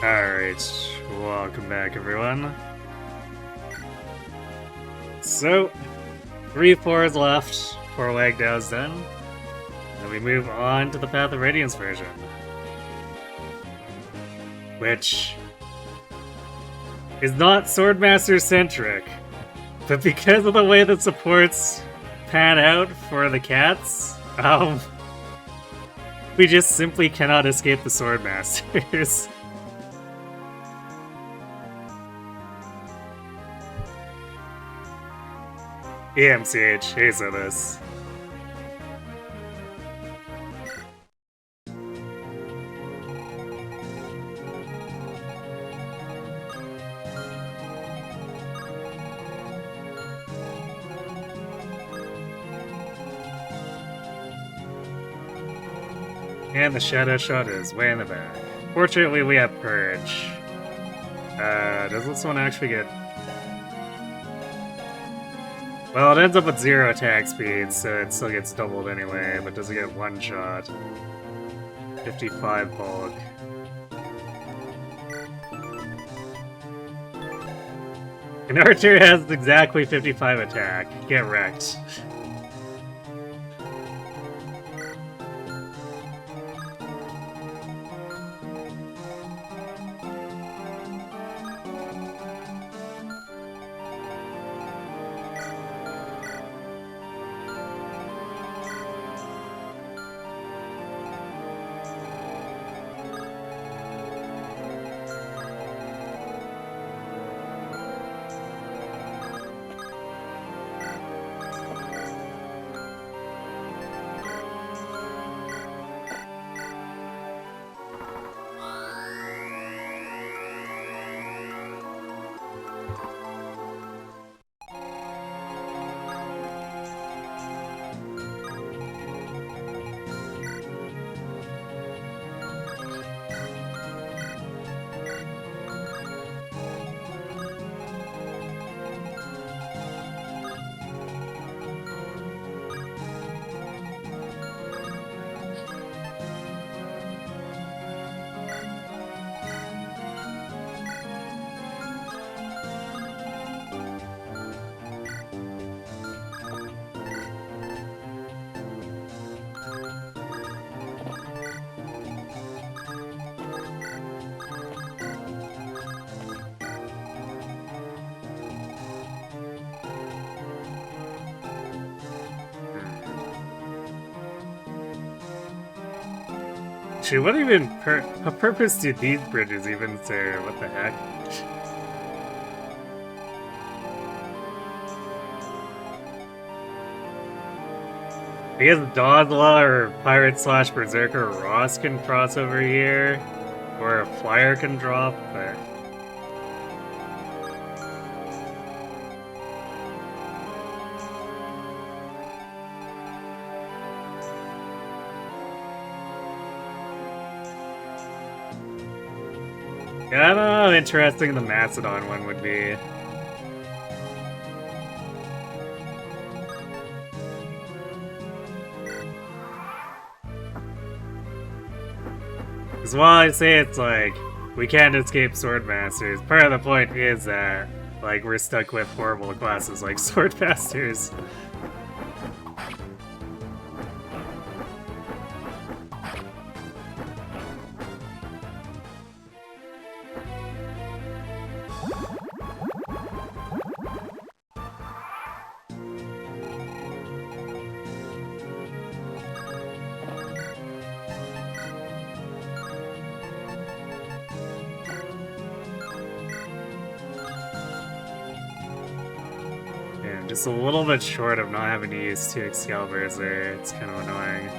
Alright, welcome back everyone. So, 3 floors left for Lagdou's done. And we move on to the Path of Radiance version. Which is not Swordmaster centric, but because of the way that supports pan out for the cats, we just simply cannot escape the Swordmasters. EMCH, hey so this. And the shadow shot is way in the back. Fortunately, we have Purge. Does this one actually get... Well, it ends up with 0 attack speed, so it still gets doubled anyway, but does it get 1 shot? 55 bulk. And Archer has exactly 55 attack. Get wrecked. Actually, what even what purpose do these bridges even serve? What the heck? I guess Dodla or Pirate / Berserker Ross can cross over here, or a flyer can drop, but... Yeah, I don't know how interesting the Macedon one would be. Because while I say it's like, we can't escape Swordmasters, part of the point is that, like, we're stuck with horrible classes like Swordmasters. Just a little bit short of not having to use 2 Excaliburs there. It's kind of annoying.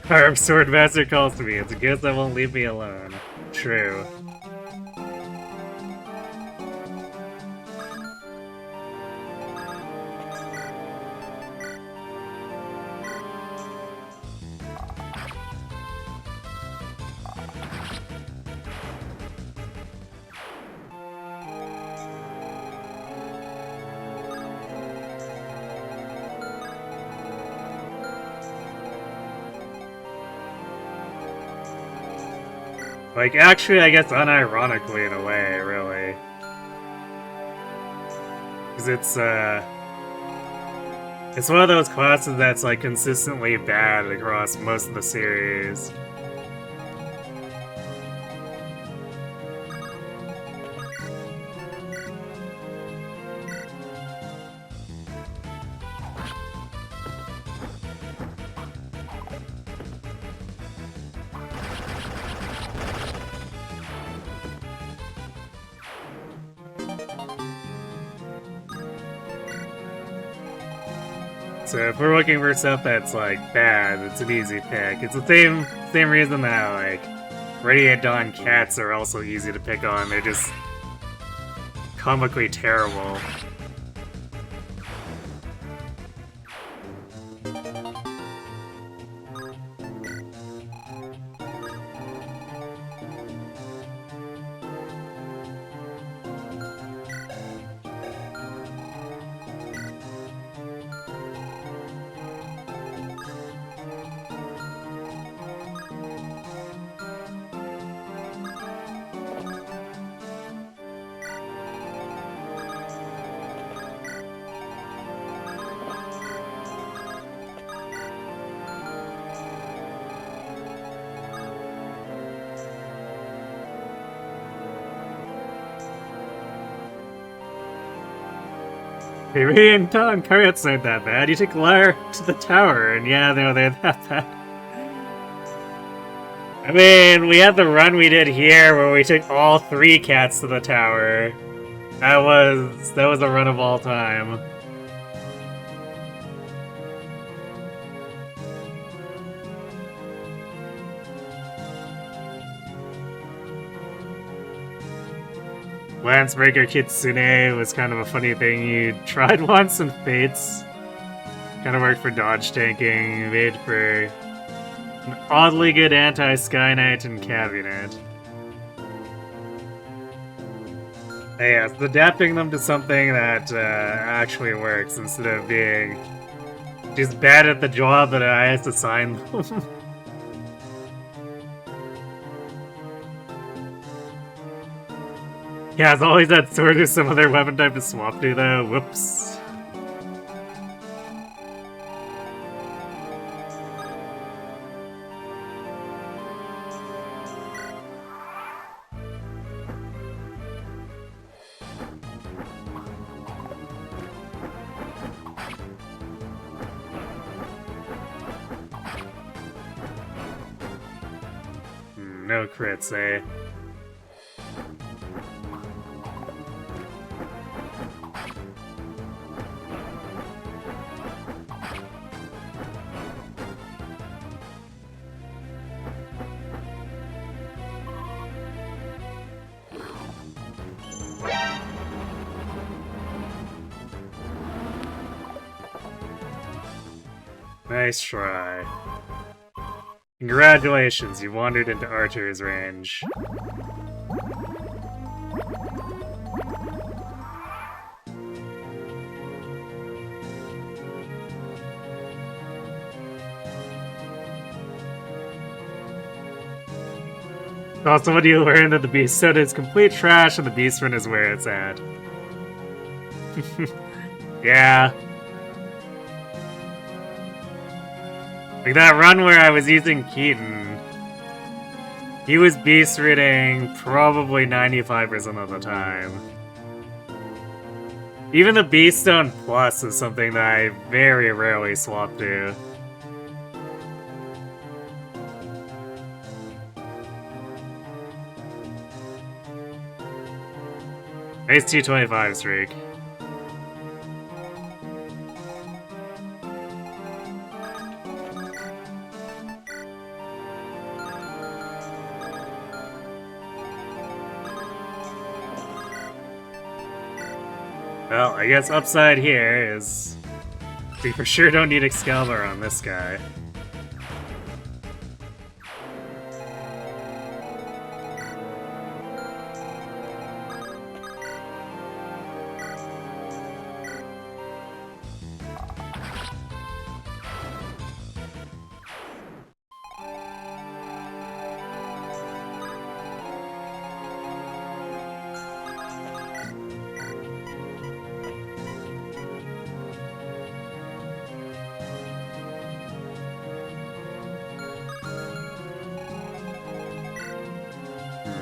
Harp Swordmaster calls to me. It's a ghost that won't leave me alone. True. Like, actually, I guess unironically in a way, really. Because it's one of those classes that's, like, consistently bad across most of the series. So if we're looking for stuff that's, like, bad, it's an easy pick. It's the same reason that, like, Radiant Dawn cats are also easy to pick on. They're just comically terrible. Hey, Radiant Dawn carrots aren't that bad. You take Lyre to the tower, and yeah, no, they're that bad. I mean, we had the run we did here where we took all 3 cats to the tower. That was a run of all time. Lancebreaker Kitsune was kind of a funny thing you tried once in Fates. Kind of worked for dodge tanking, made for an oddly good anti-Sky Knight and Cabinet. Yes, adapting them to something that actually works instead of being just bad at the job that I have to assign them. Yeah, it's always that sword or some other weapon type to swap to, though. Whoops. No crits, eh? Nice try. Congratulations, you wandered into Archer's range. Also, when you learn that the Beast Stone is complete trash and the Beast Run is where it's at. Yeah. Like that run where I was using Keaton, he was beast reading probably 95% of the time. Even the Beast Stone Plus is something that I very rarely swap to. Nice 225 streak. Well, I guess upside here is we for sure don't need Excalibur on this guy.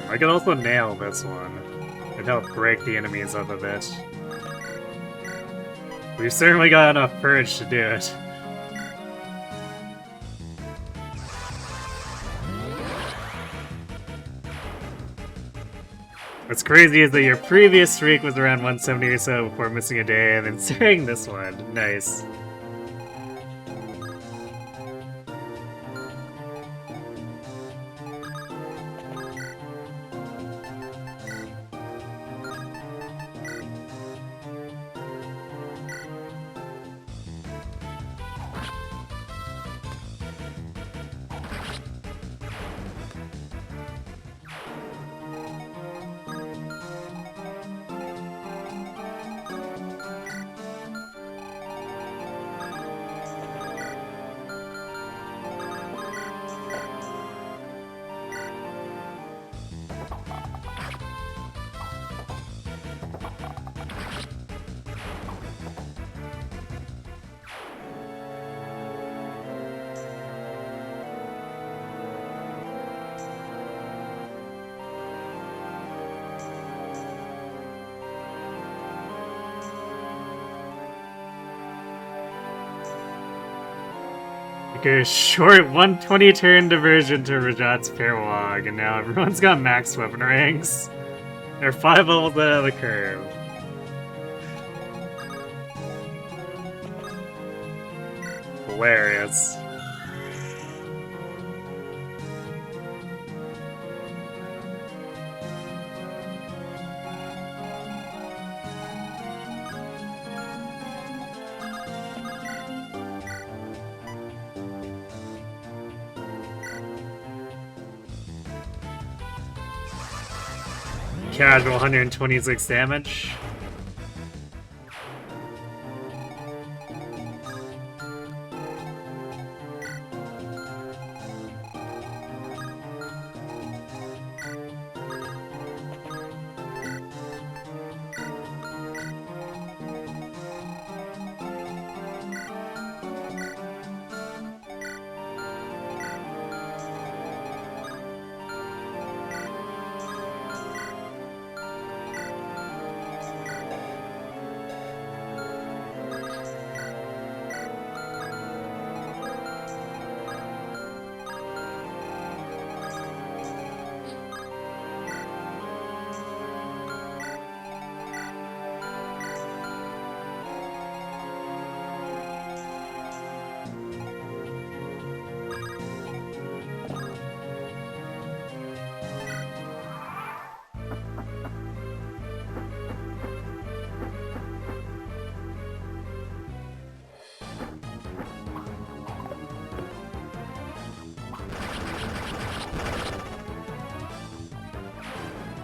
I could also nail this one. It'd help break the enemies up a bit. We've certainly got enough Purge to do it. What's crazy is that your previous streak was around 170 or so before missing a day, and then starting this one. Nice. A short 120 turn diversion to Rajat's Fairwalk, and now everyone's got max weapon ranks. They're 5 levels out of the curve. Hilarious. Casual 126 damage.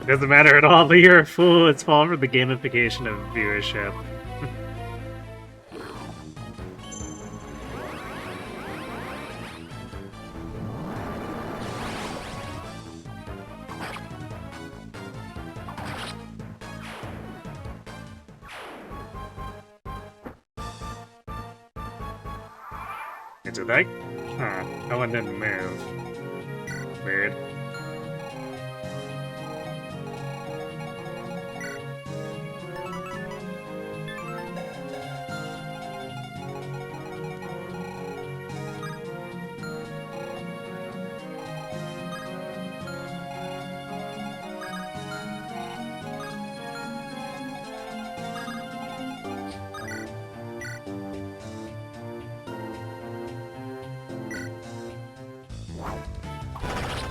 Doesn't matter at all, you're a fool. It's all for the gamification of viewership. Did that? Huh, that one didn't move. Weird.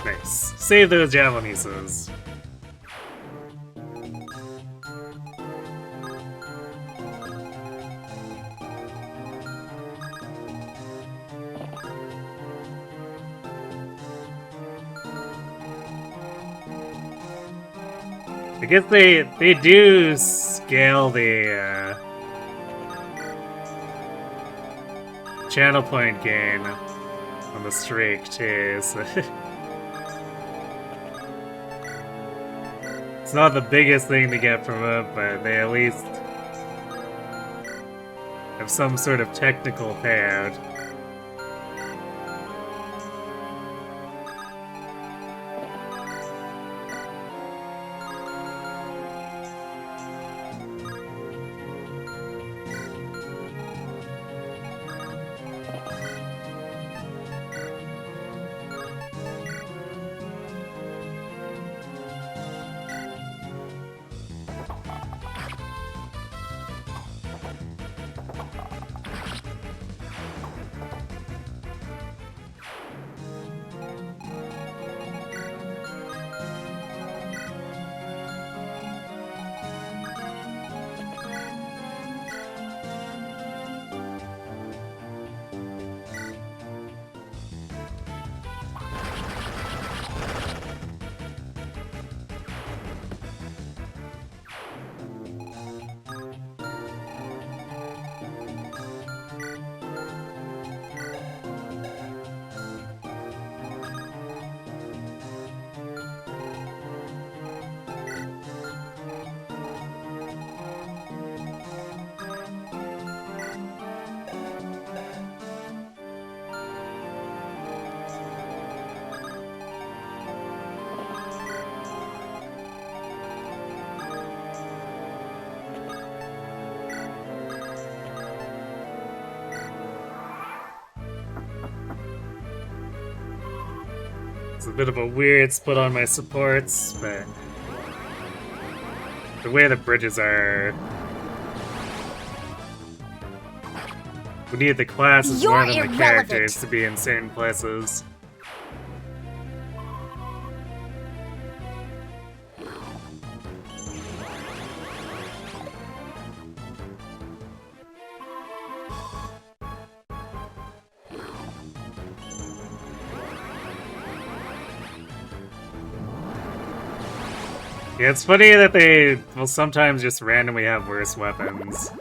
Nice. Save those javelineses. I guess they do scale the channel point gain on the streak too, so it's not the biggest thing to get from it, but they at least have some sort of technical payout. It's a bit of a weird split on my supports, but the way the bridges are, we need the classes more than the characters to be in certain places. Yeah, it's funny that they will sometimes just randomly have worse weapons.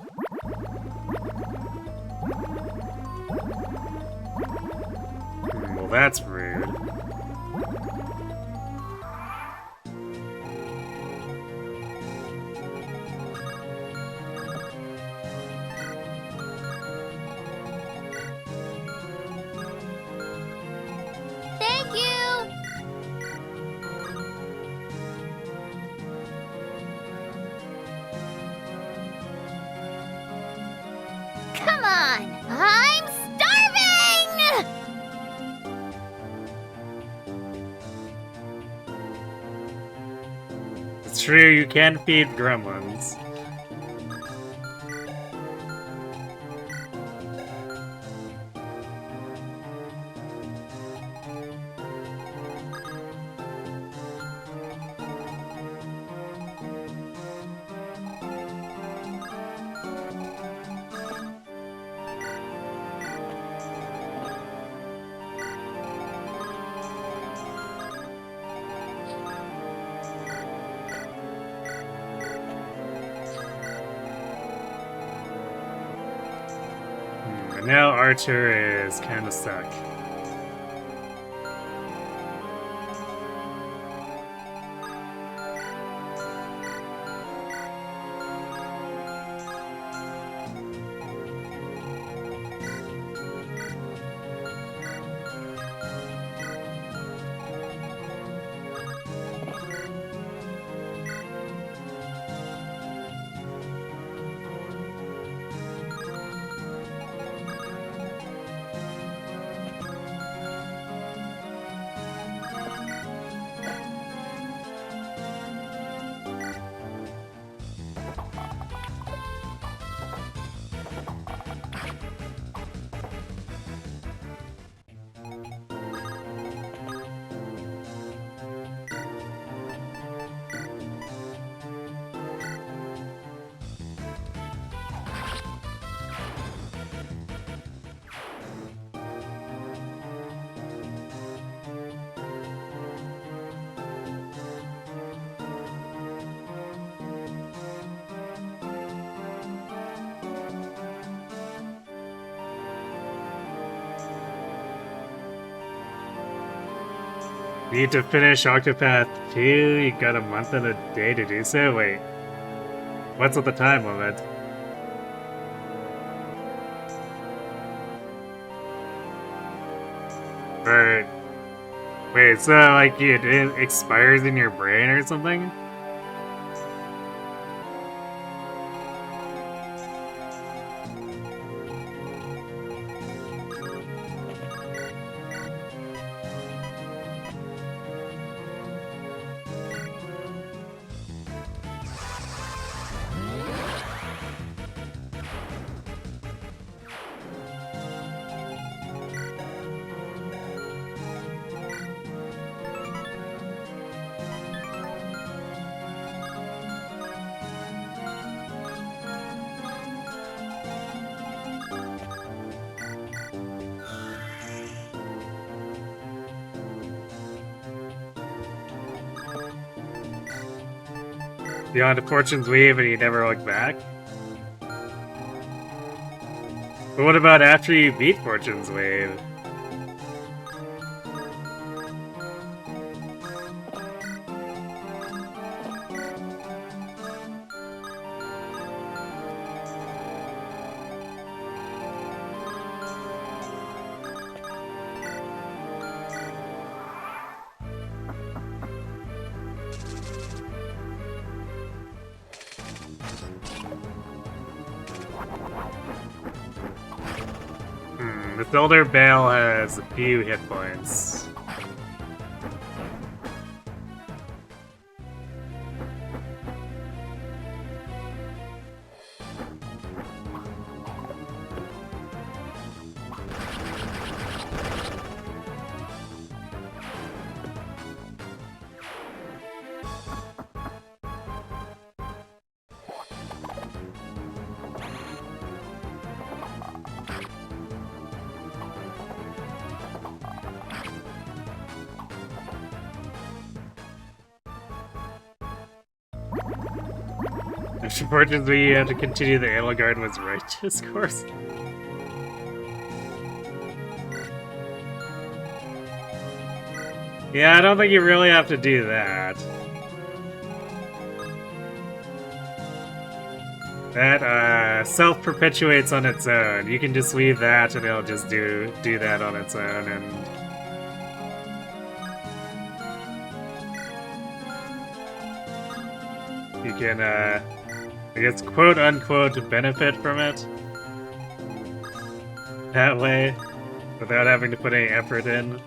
Well, that's rude. Thank you! Come on! I'm starving! It's true, you can feed gremlins. And now Archer is kind of stuck. Need to finish Octopath 2? You got a month and a day to do so? Wait. What's with the time limit? Or... Wait, so like it expires in your brain or something? Beyond a Fortune's Weave and you never look back? But what about after you beat Fortune's Wave? The Elder Bale has a few hit points. Unfortunately, you have to continue the Edelgard was right discourse. Yeah, I don't think you really have to do that. That self-perpetuates on its own. You can just leave that and it'll just do that on its own, and you can, I guess, quote-unquote, benefit from it that way, without having to put any effort in.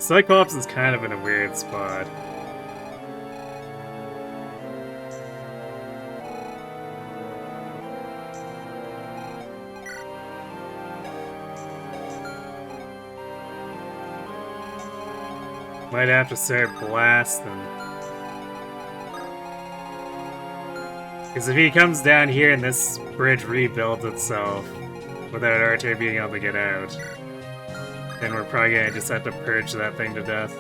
Cyclops is kind of in a weird spot. Might have to start blasting. Because if he comes down here and this bridge rebuilds itself without Arte being able to get out, then we're probably gonna just have to purge that thing to death.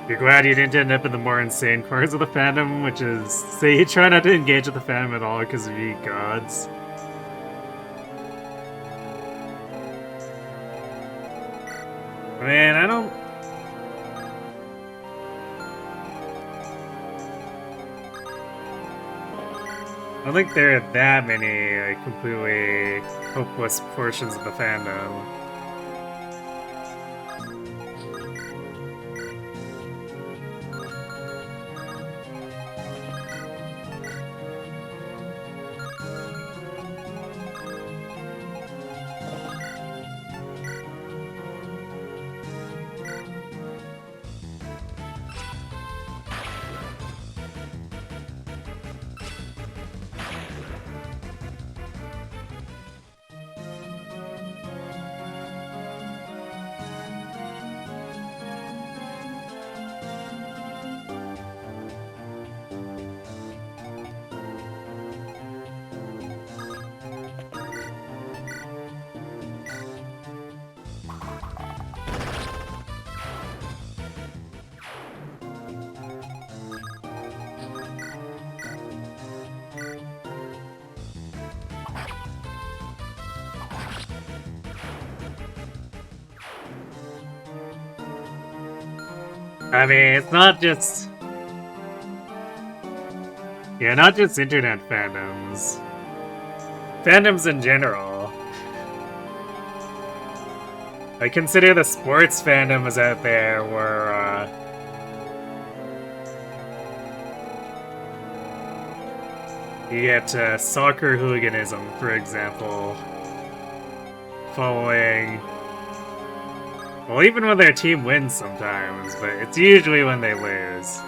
You're glad you didn't end up in the more insane corners of the fandom, which is, say you try not to engage with the fandom at all because of you gods. Man, I don't think there are that many, like, completely hopeless portions of the fandom. I mean, it's not just... Yeah, not just internet fandoms. Fandoms in general. I consider the sports fandoms out there where, you get soccer hooliganism, for example, following... Well, even when their team wins sometimes, but it's usually when they lose.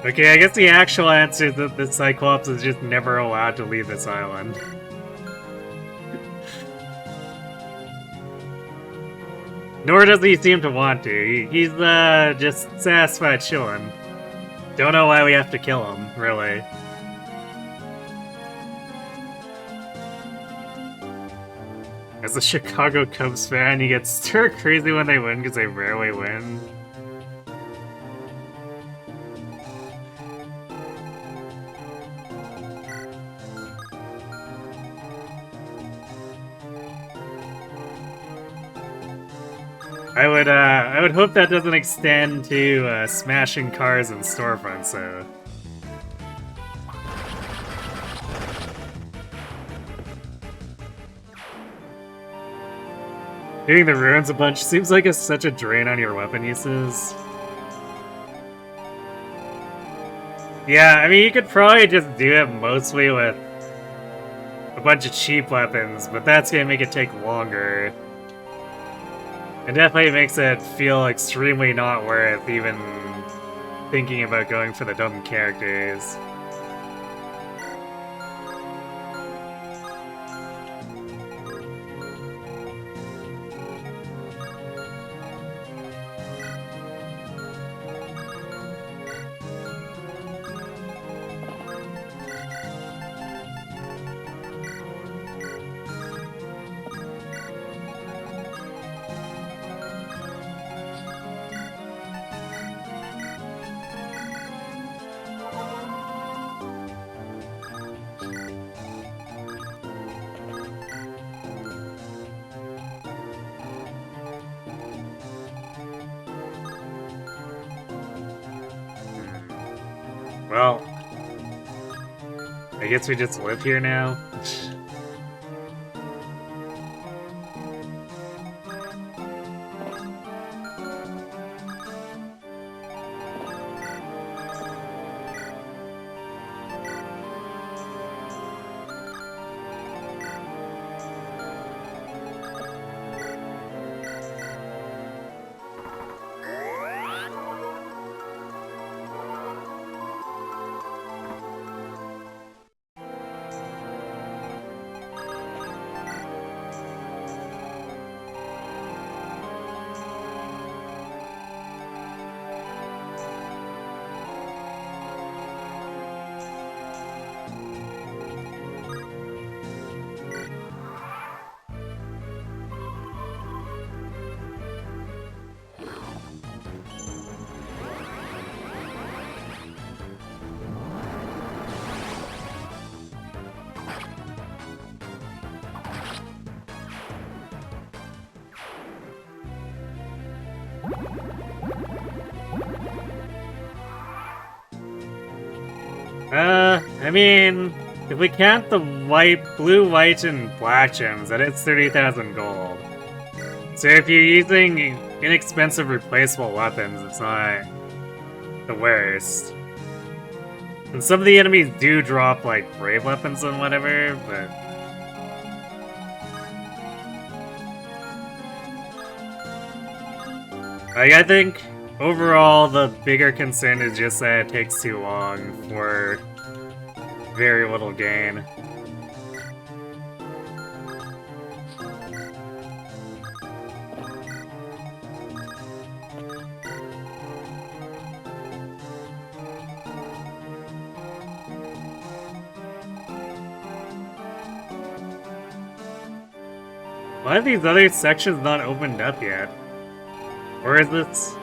Okay, I guess the actual answer is that the Cyclops is just never allowed to leave this island. Nor does he seem to want to. He's just satisfied chilling. Don't know why we have to kill him, really. As a Chicago Cubs fan, you get stir crazy when they win because they rarely win. I would hope that doesn't extend to smashing cars and storefronts, though. Hitting the ruins a bunch seems like it's such a drain on your weapon uses. Yeah, I mean, you could probably just do it mostly with a bunch of cheap weapons, but that's gonna make it take longer. It definitely makes it feel extremely not worth even thinking about going for the dumb characters. Well, I guess we just live here now. I mean, if we count the blue, white, and black gems, then it's 30,000 gold. So if you're using inexpensive replaceable weapons, it's not the worst. And some of the enemies do drop, like, brave weapons and whatever, but... Like, I think, overall, the bigger concern is just that it takes too long for very little gain. Why are these other sections not opened up yet? Or is this...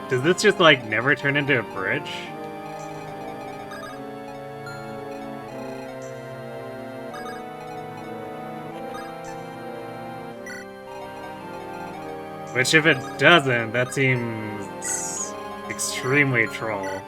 does this just, like, never turn into a bridge? Which, if it doesn't, that seems extremely troll.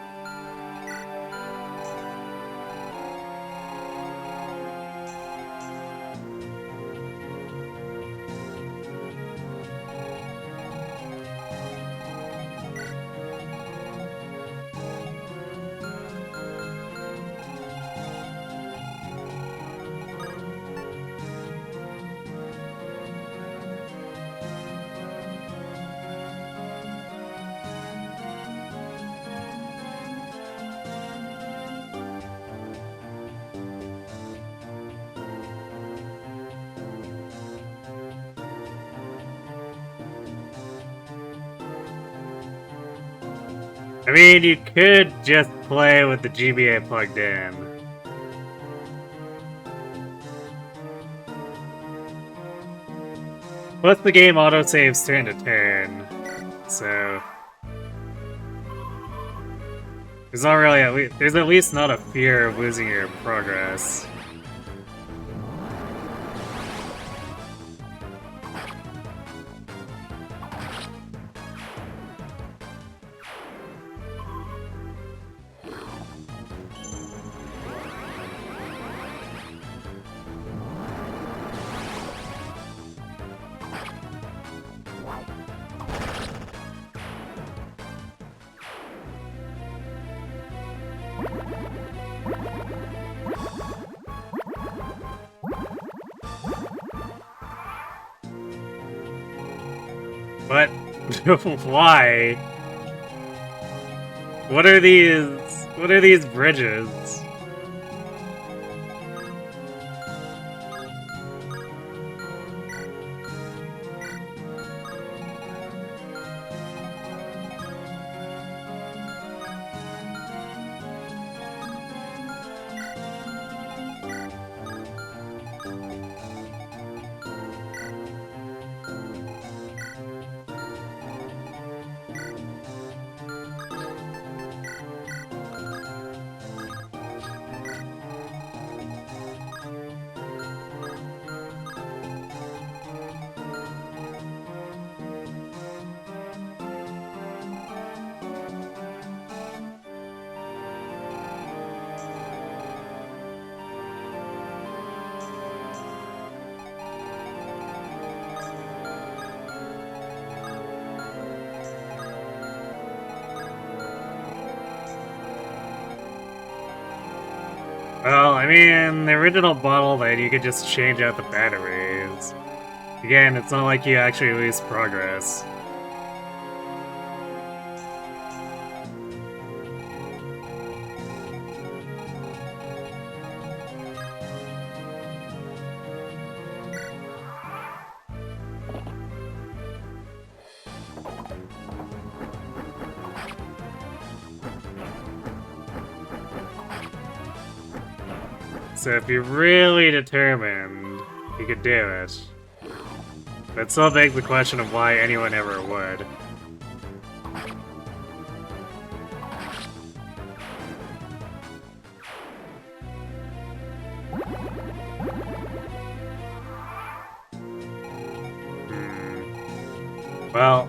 I mean, you could just play with the GBA plugged in. Plus the game autosaves turn to turn, so... There's not really there's at least not a fear of losing your progress. But why? What are these bridges? Well, I mean, the original bottle that you could just change out the batteries. Again, it's not like you actually lose progress. So if you're really determined, you could do it. That still begs the question of why anyone ever would. Well,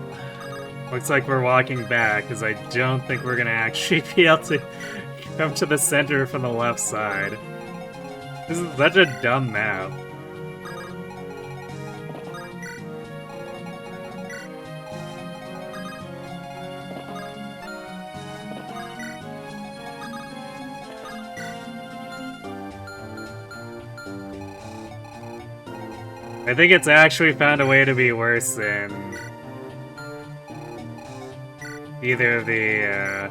looks like we're walking back, because I don't think we're gonna actually be able to come to the center from the left side. This is such a dumb map. I think it's actually found a way to be worse than either of the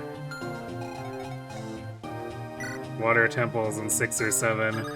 water temples in 6 or 7.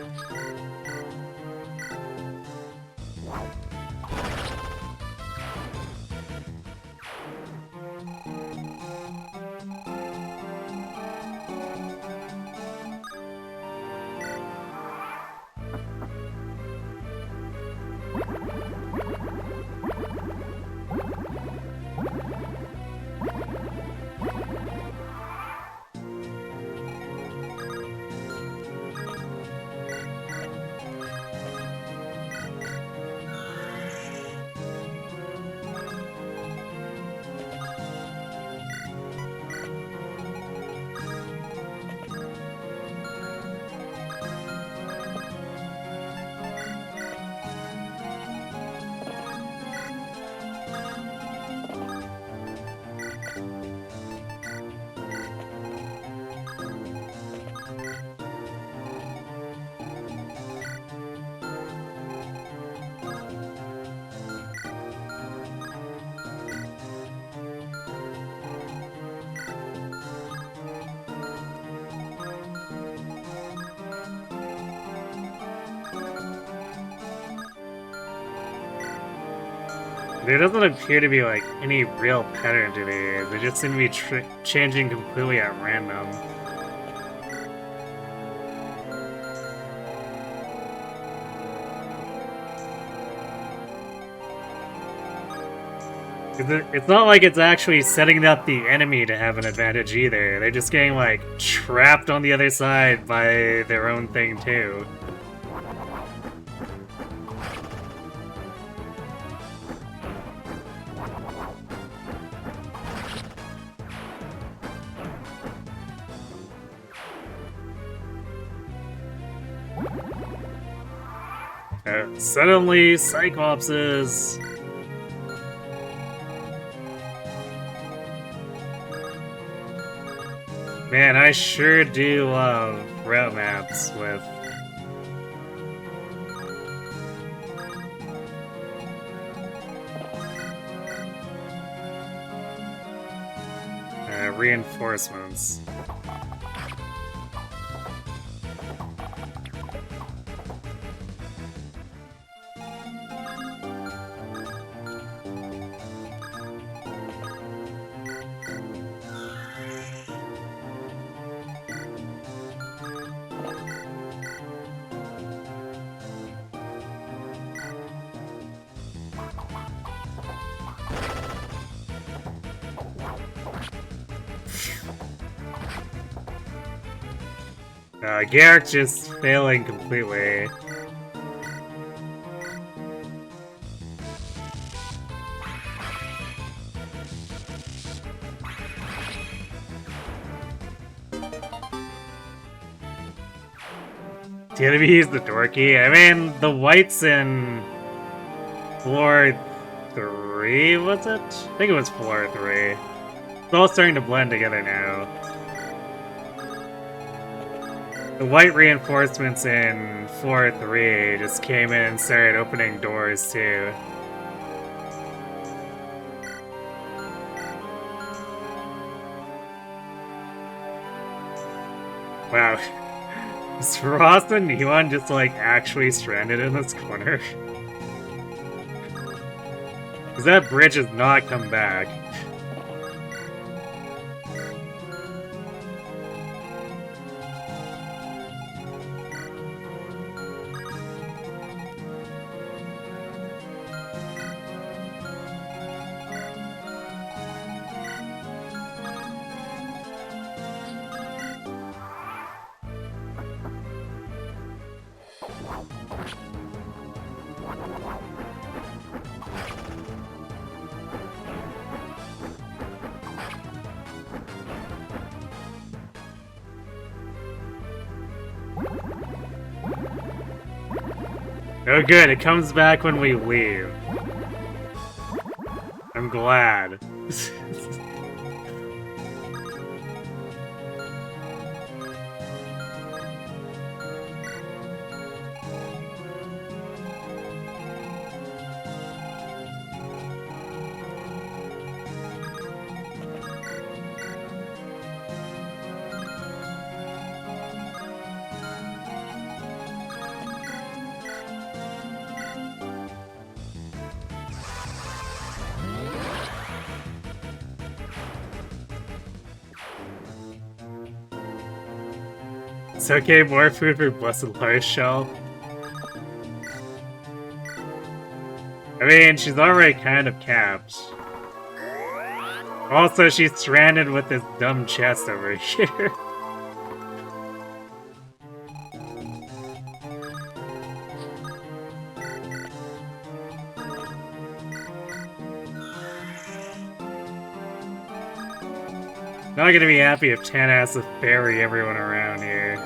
There doesn't appear to be like any real pattern to these. They just seem to be changing completely at random. It's not like it's actually setting up the enemy to have an advantage either. They're just getting like trapped on the other side by their own thing too. Suddenly, Cyclopses! Man, I sure do love route maps with... reinforcements. Garrick's just failing completely. The enemy's the dorky. I mean, the whites in floor 3, was it? I think it was floor 3. It's all starting to blend together now. The white reinforcements in floor 3 just came in and started opening doors too. Wow. Is Frost and Neon just like actually stranded in this corner? Because that bridge has not come back. Oh good, it comes back when we leave. I'm glad. It's okay, more food for Blessed Large Shell. I mean, she's already kind of capped. Also, she's stranded with this dumb chest over here. Not gonna be happy if Tana has to ferry everyone around here.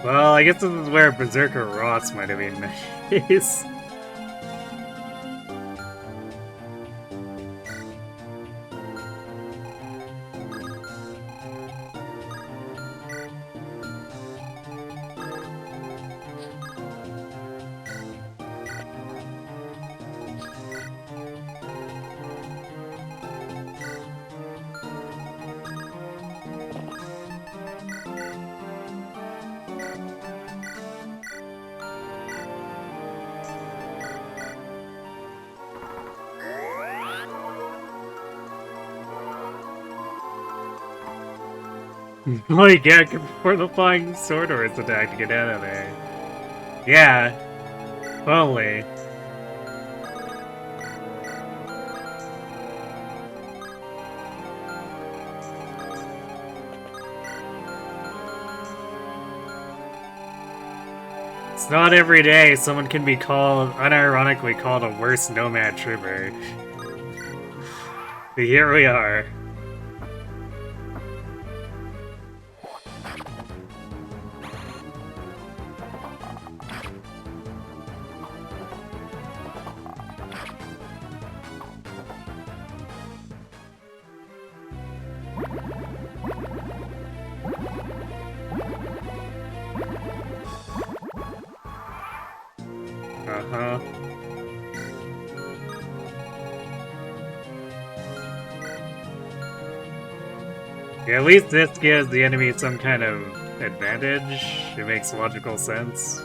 Well, I guess this is where Berserker Rots might have been nice. Well, you get before the flying sword horse attack to get out of there. Yeah, totally. It's not every day someone can be called, unironically called a worse Nomad Trooper. But here we are. Uh-huh. Yeah, at least this gives the enemy some kind of advantage. It makes logical sense.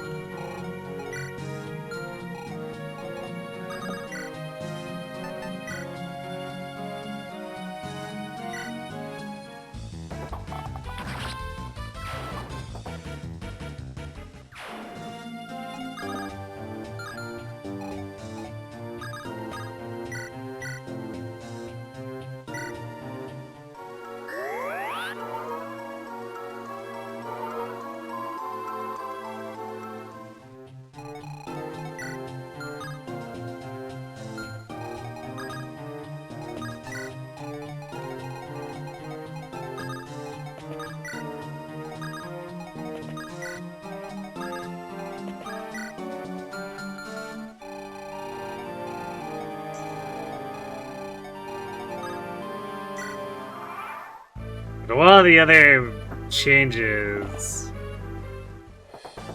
But a lot of the other changes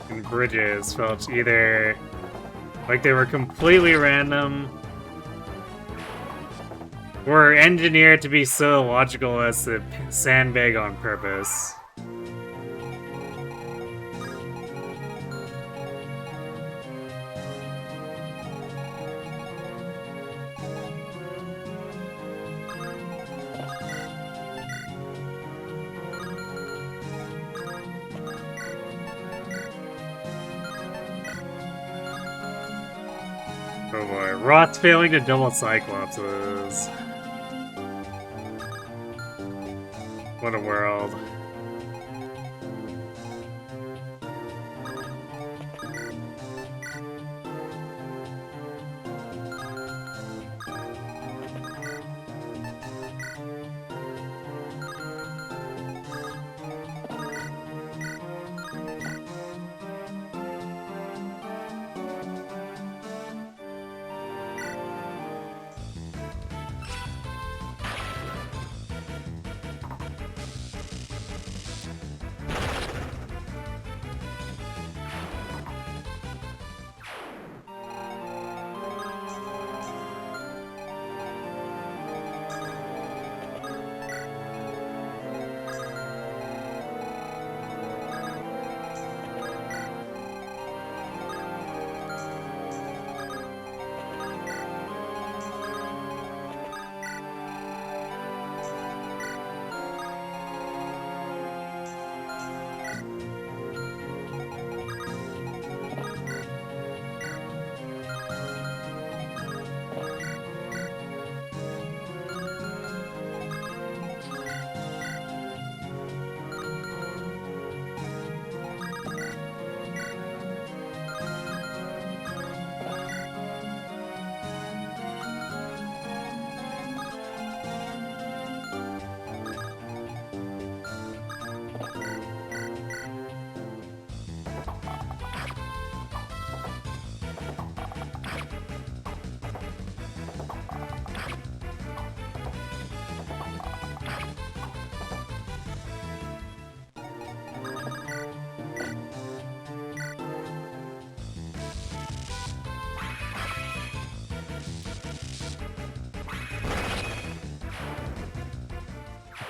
in bridges felt either like they were completely random or engineered to be so logical as to sandbag on purpose. Oh boy, Rot's failing to double Cyclopses. What a world.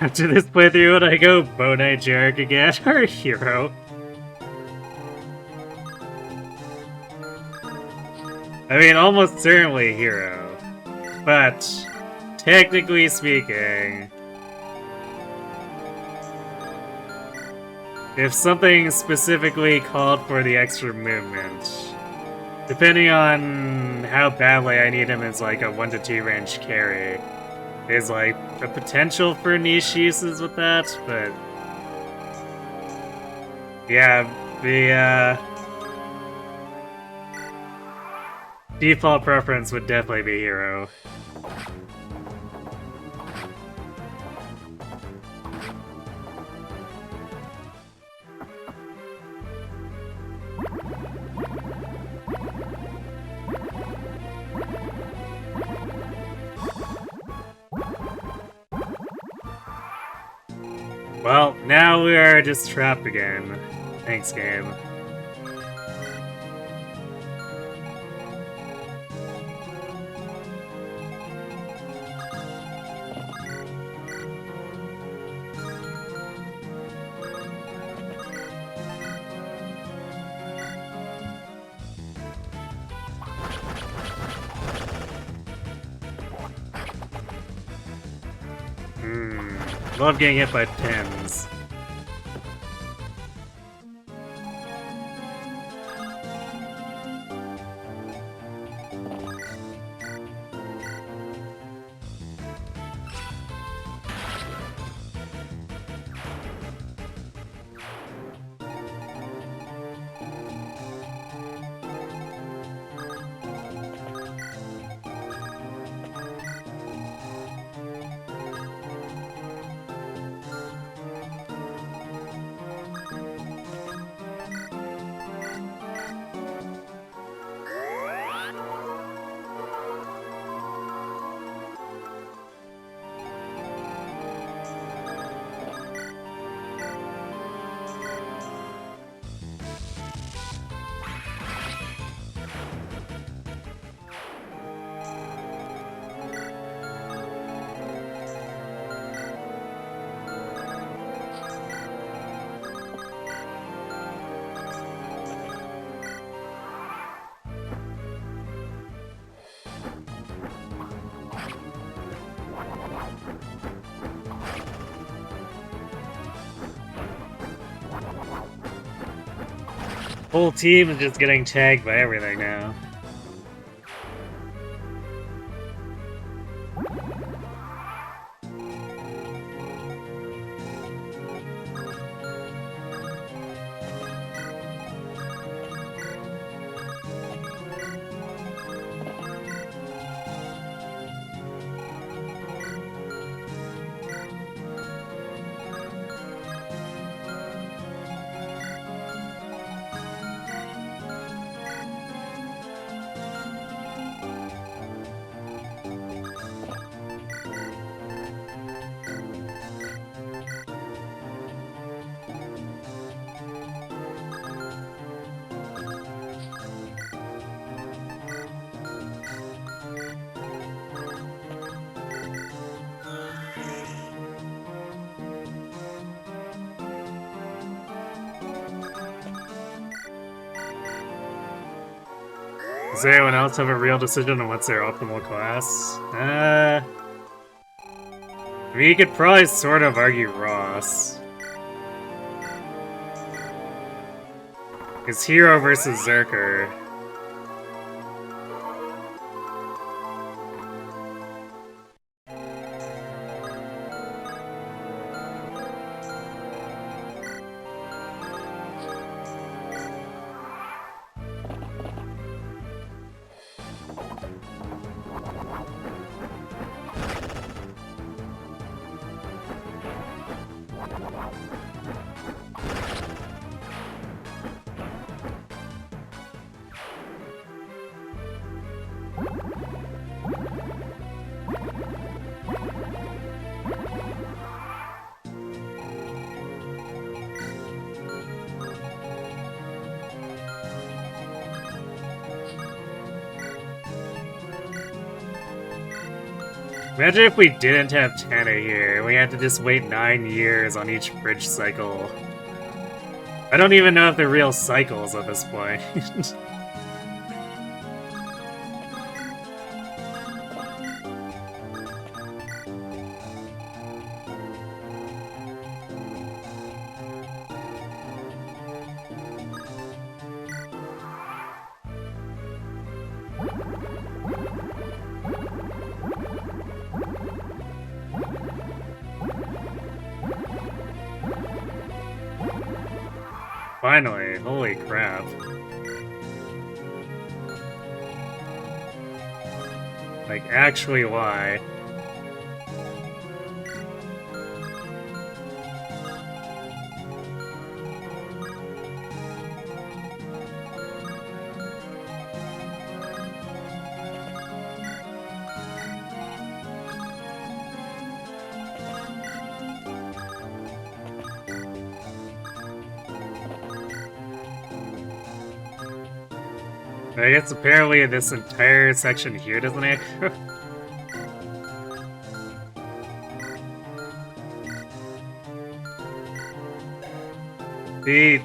After this playthrough, would I go Bow Knight Jarek again, or Hero? I mean, almost certainly Hero. But, technically speaking, if something specifically called for the extra movement, depending on how badly I need him as like a 1 to 2 range carry, there's like a potential for niche uses with that, but yeah, the default preference would definitely be Hero. Well, now we are just trapped again. Thanks, game. Love getting hit by pins. Whole team is just getting tagged by everything now. Does anyone else have a real decision on what's their optimal class? I mean, you could probably sort of argue Ross. It's Hero versus Zerker. Imagine if we didn't have Tana here. We had to just wait 9 years on each bridge cycle. I don't even know if they're real cycles at this point. Finally, holy crap. Like, actually, why? I guess apparently this entire section here doesn't echo. These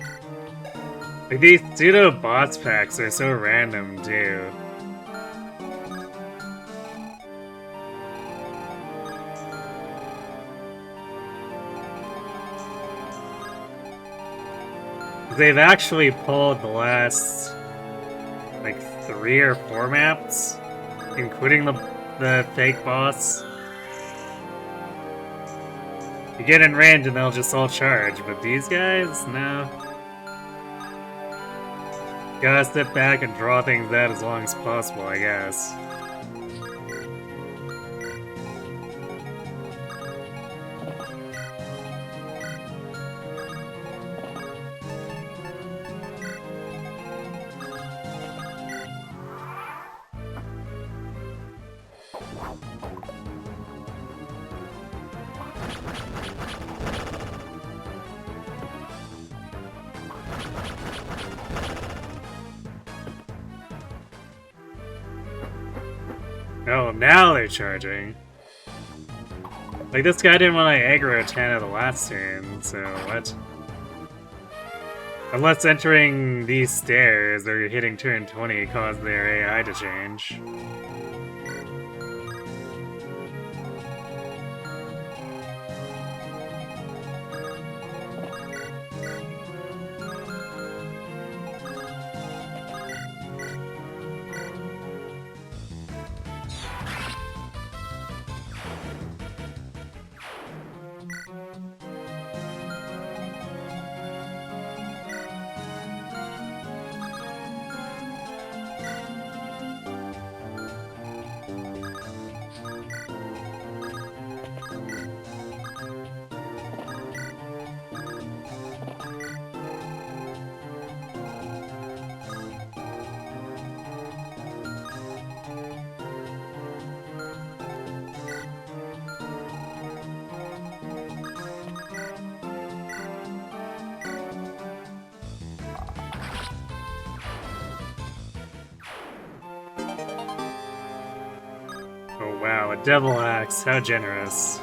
pseudo boss packs are so random too. They've actually pulled the last like 3 or 4 maps, including the fake boss. You get in range and they'll just all charge, but these guys, no. Gotta step back and draw things out as long as possible, I guess. Oh, now they're charging. Like, this guy didn't want to aggro 10 at the last turn, so what? Unless entering these stairs or hitting turn 20 caused their AI to change. Oh wow, a devil axe, how generous.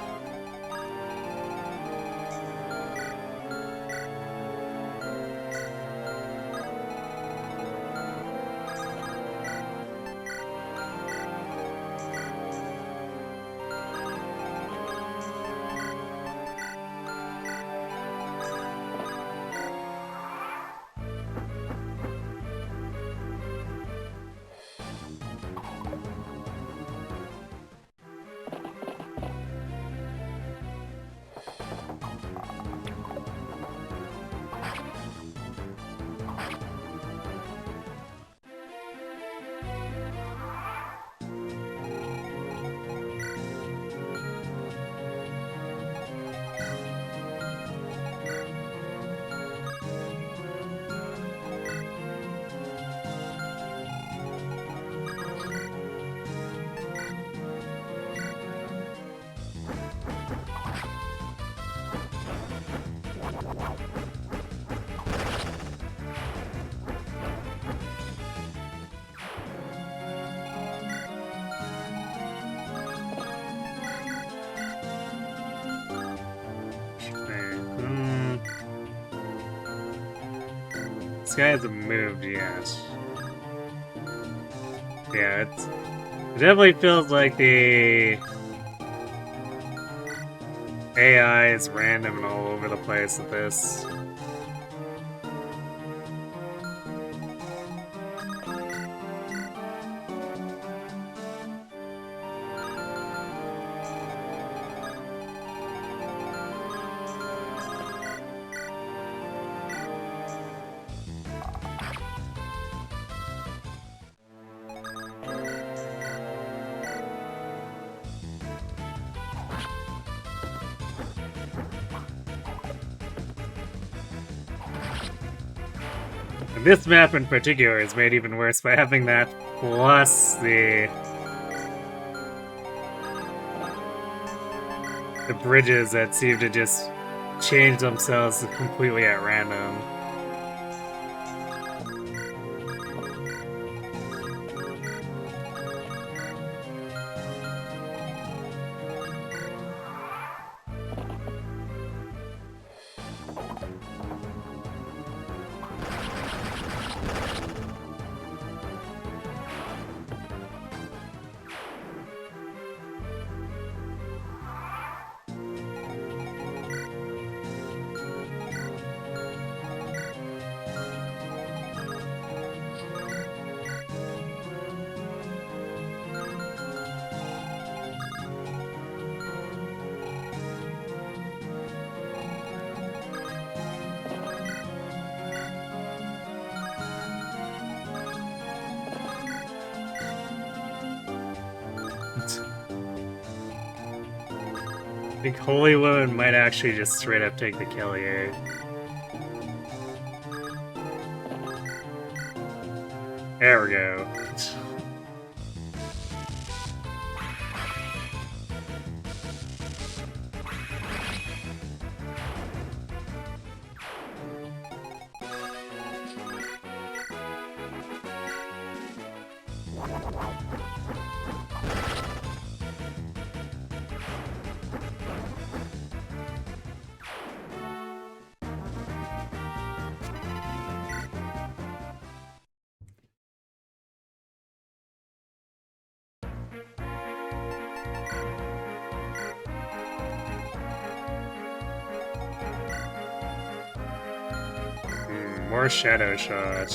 This guy hasn't moved yet. Yeah, it definitely feels like the AI is random and all over the place with this. This map in particular is made even worse by having that plus the bridges that seem to just change themselves completely at random. I think Holy Woman might actually just straight up take the kill here. There we go. More Shadow Shot.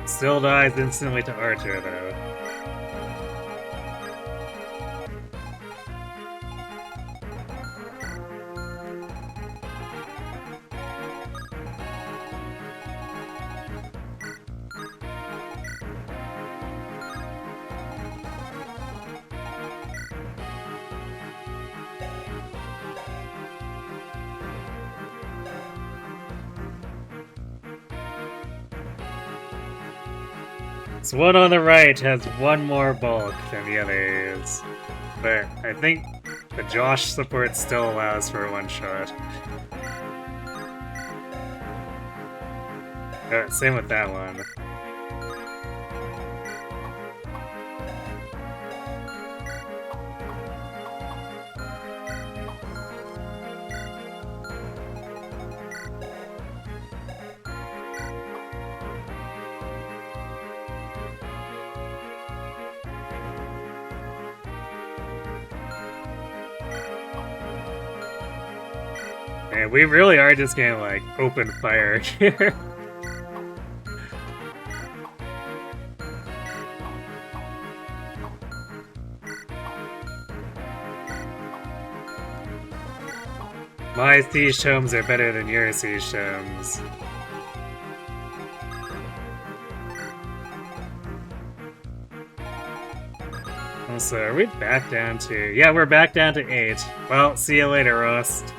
Still dies instantly to Archer, though. So one on the right has one more bulk than the others, but I think the Josh support still allows for one shot. Same with that one. Man, we really are just gonna, like, open fire here. My siege tomes are better than your siege tomes. Also, are we back down to... Yeah, we're back down to 8. Well, see you later, Rust.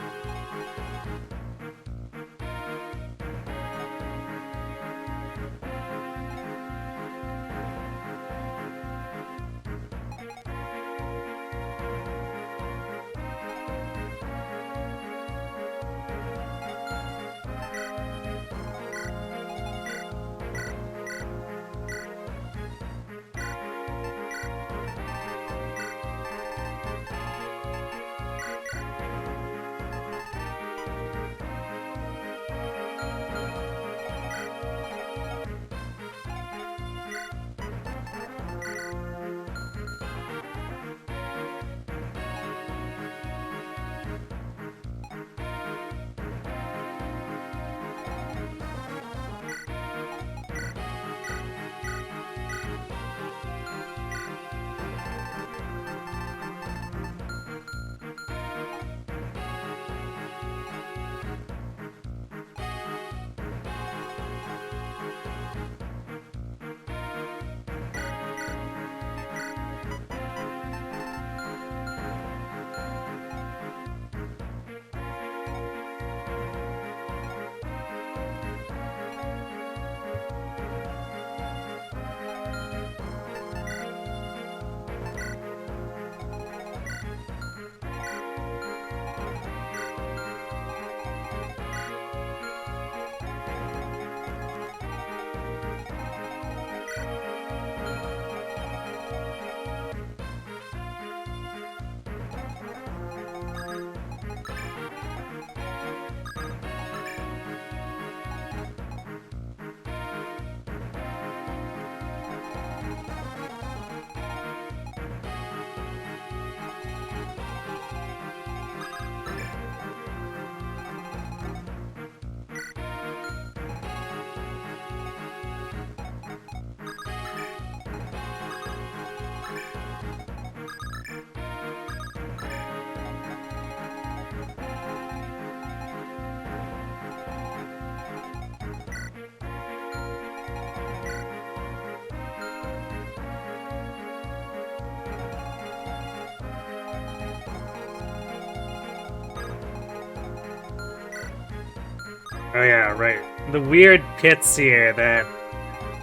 Oh yeah, right. The weird pits here that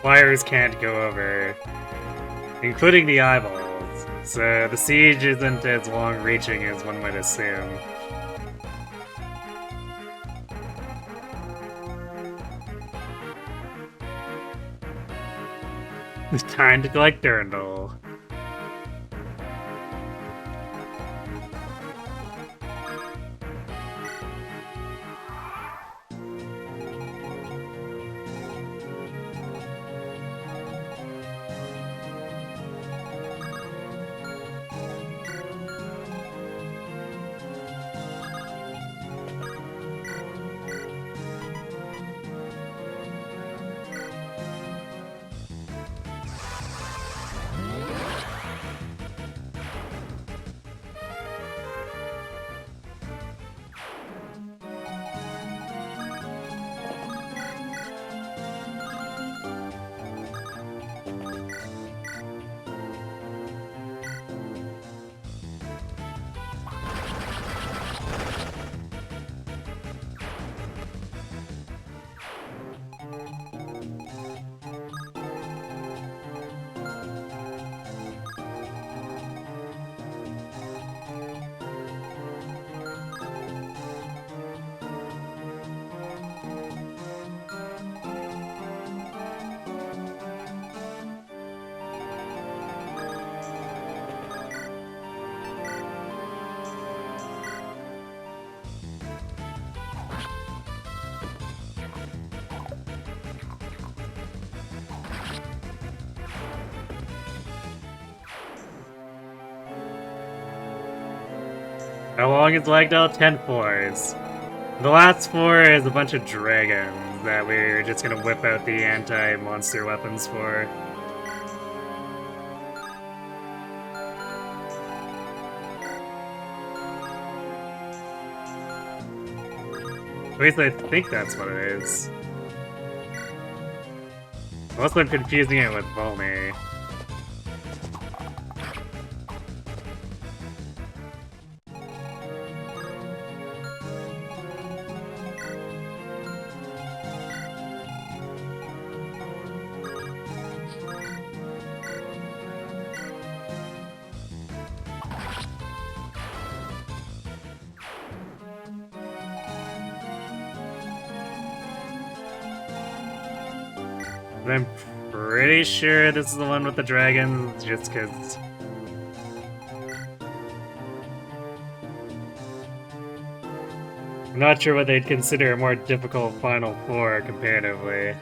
flyers can't go over, including the eyeballs. So the siege isn't as long-reaching as one might assume. It's time to collect Durandal. How long is Lagdou? 10 floors. The last floor is a bunch of dragons that we're just gonna whip out the anti-monster weapons for. At least I think that's what it is. Unless I'm confusing it with Volney. I'm pretty sure this is the one with the dragons, just because... I'm not sure what they'd consider a more difficult Final Four, comparatively.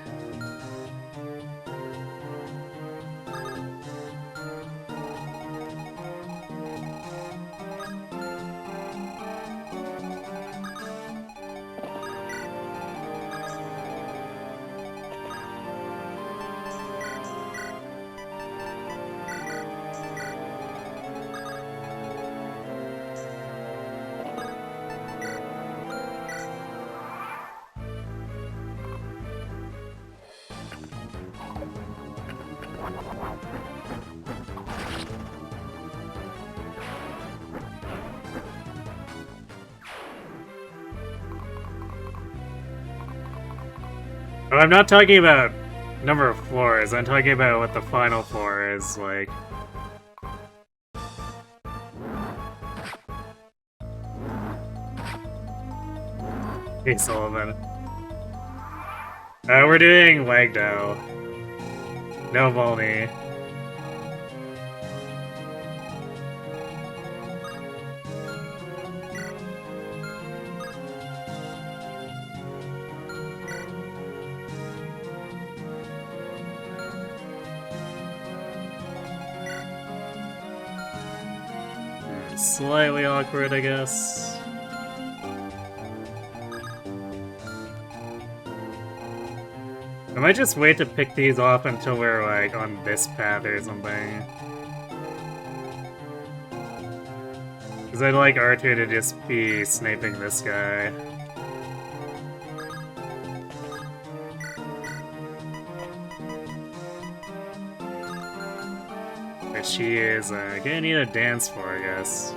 Oh, I'm not talking about number of floors, I'm talking about what the final floor is like. Hey, Sullivan. We're doing Lagdou. No Volney. Slightly awkward, I guess. I might just wait to pick these off until we're, like, on this path or something. Because I'd like R2 to just be sniping this guy. But she is gonna need a dance floor, I guess.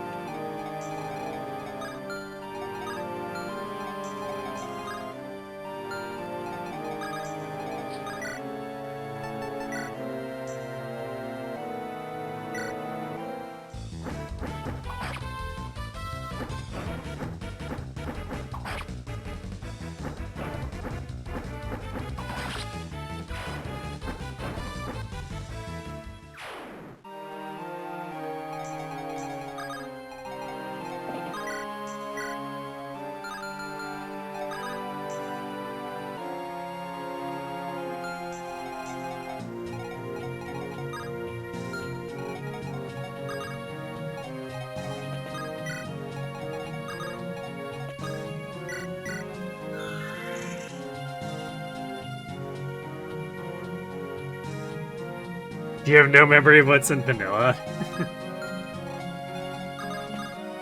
Do you have no memory of what's in vanilla?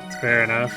It's fair enough.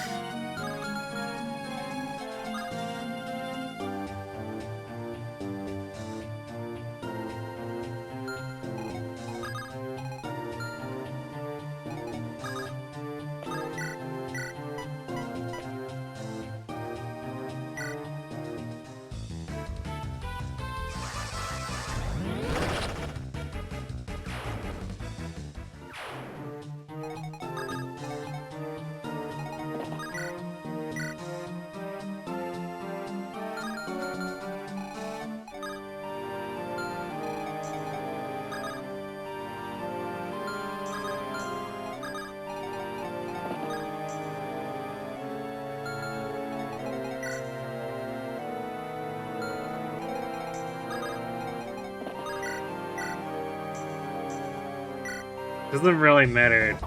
Doesn't really matter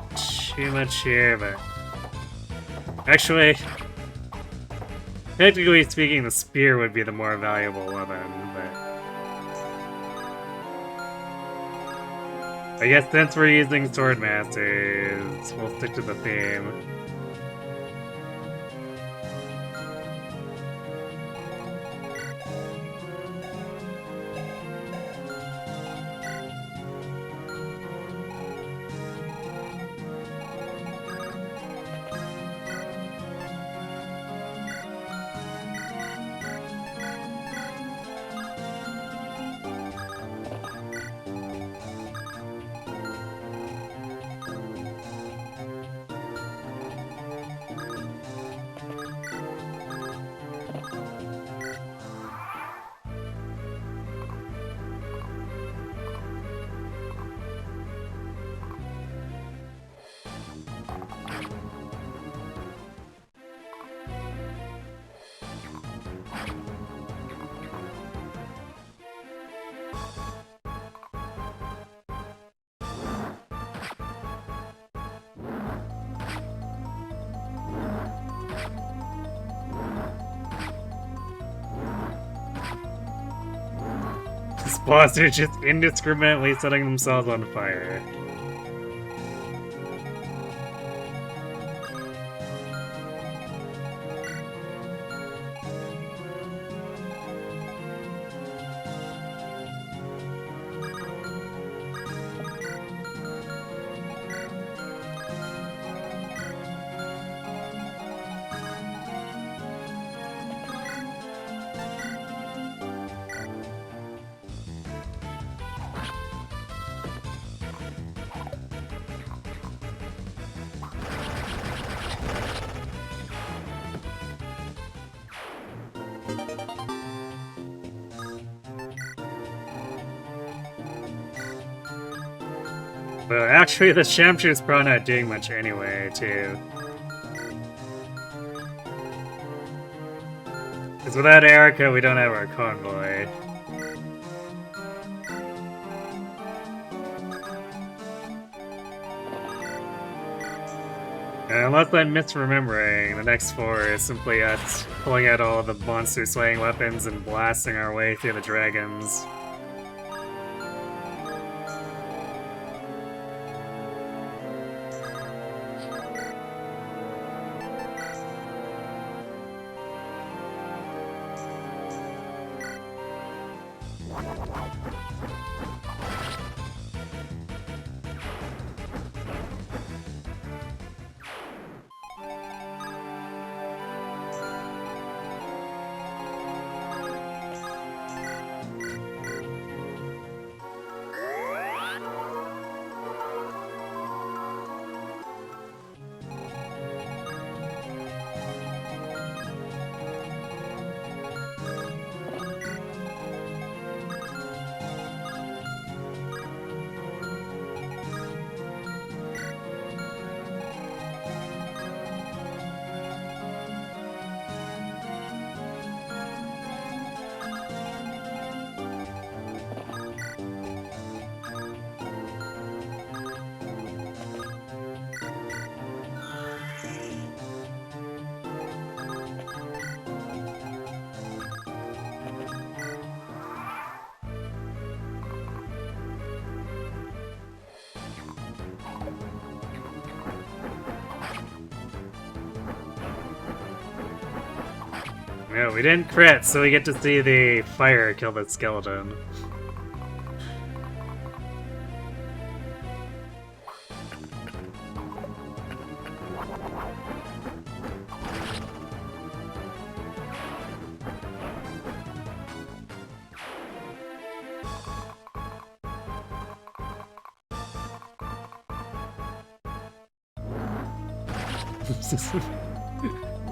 too much here, but actually, technically speaking, the spear would be the more valuable weapon, but I guess since we're using Sword Masters, we'll stick to the theme. This boss are just indiscriminately setting themselves on fire. But actually, the Shamshu's probably not doing much anyway, too. Because without Erica, we don't have our convoy. And unless I'm misremembering, the next 4 is simply us pulling out all the monster-slaying weapons and blasting our way through the dragons. No, we didn't crit, so we get to see the fire kill the skeleton.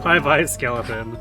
Bye-bye, skeleton.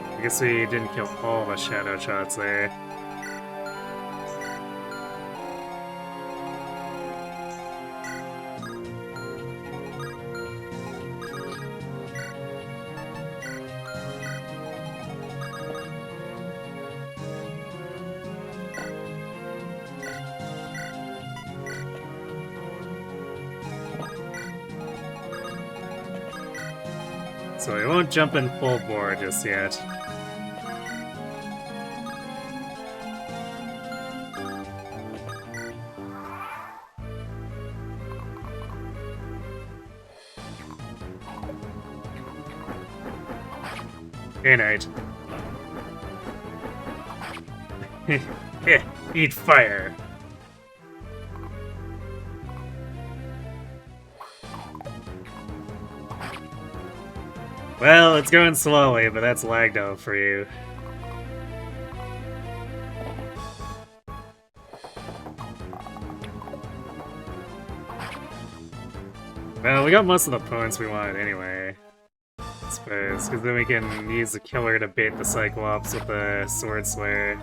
I guess we didn't kill all the shadow shots there. So we won't jump in full bore just yet. Hey, Knight. Eat fire. Well, it's going slowly, but that's Lagdou for you. Well, we got most of the points we wanted anyway. I suppose, because then we can use the killer to bait the Cyclops with the Sword Slayer.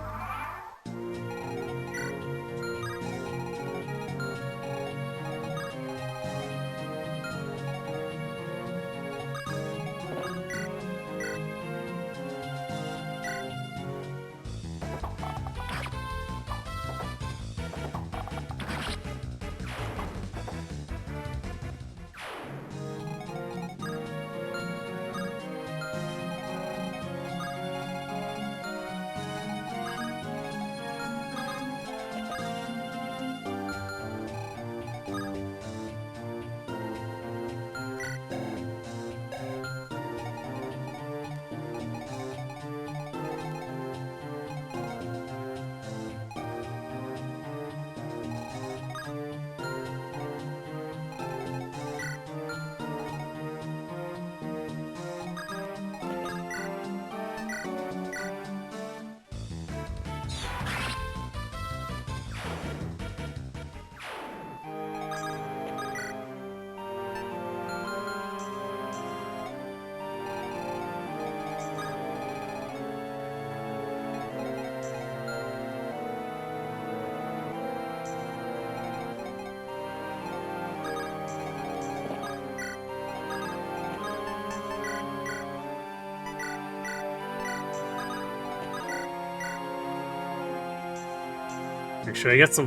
Actually, I guess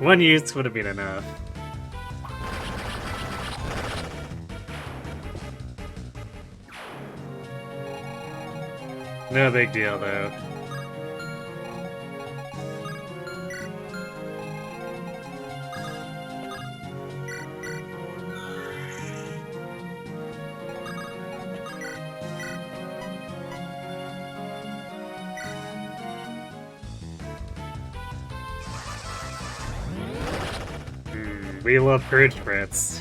one use would have been enough. No big deal, though. We love Purge Fritz.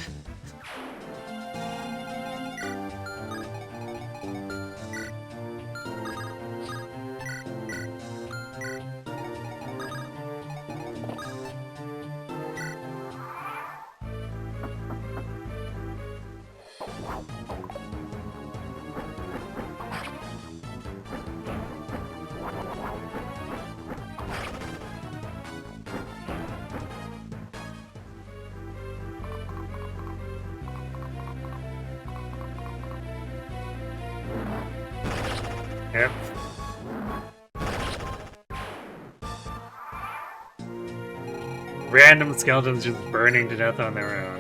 Yep. Random skeletons just burning to death on their own.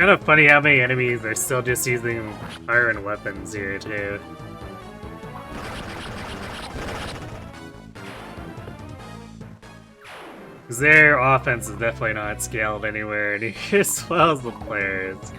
Kind of funny how many enemies are still just using iron weapons here, too. Because their offense is definitely not scaled anywhere near as well as the players.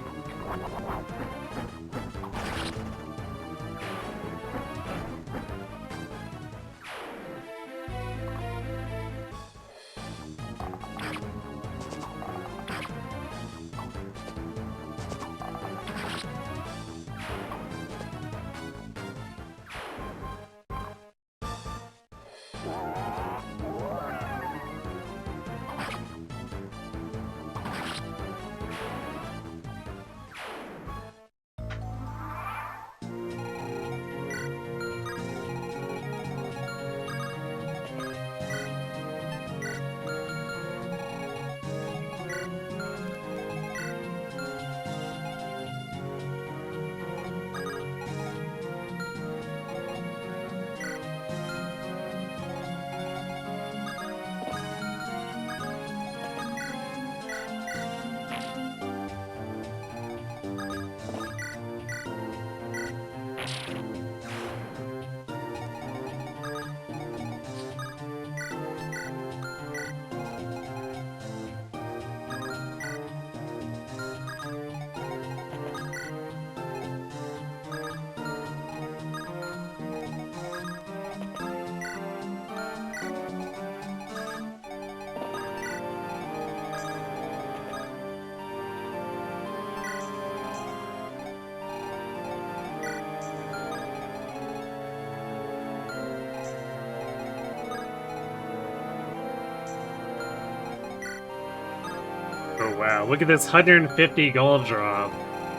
wow, look at this 150 gold drop.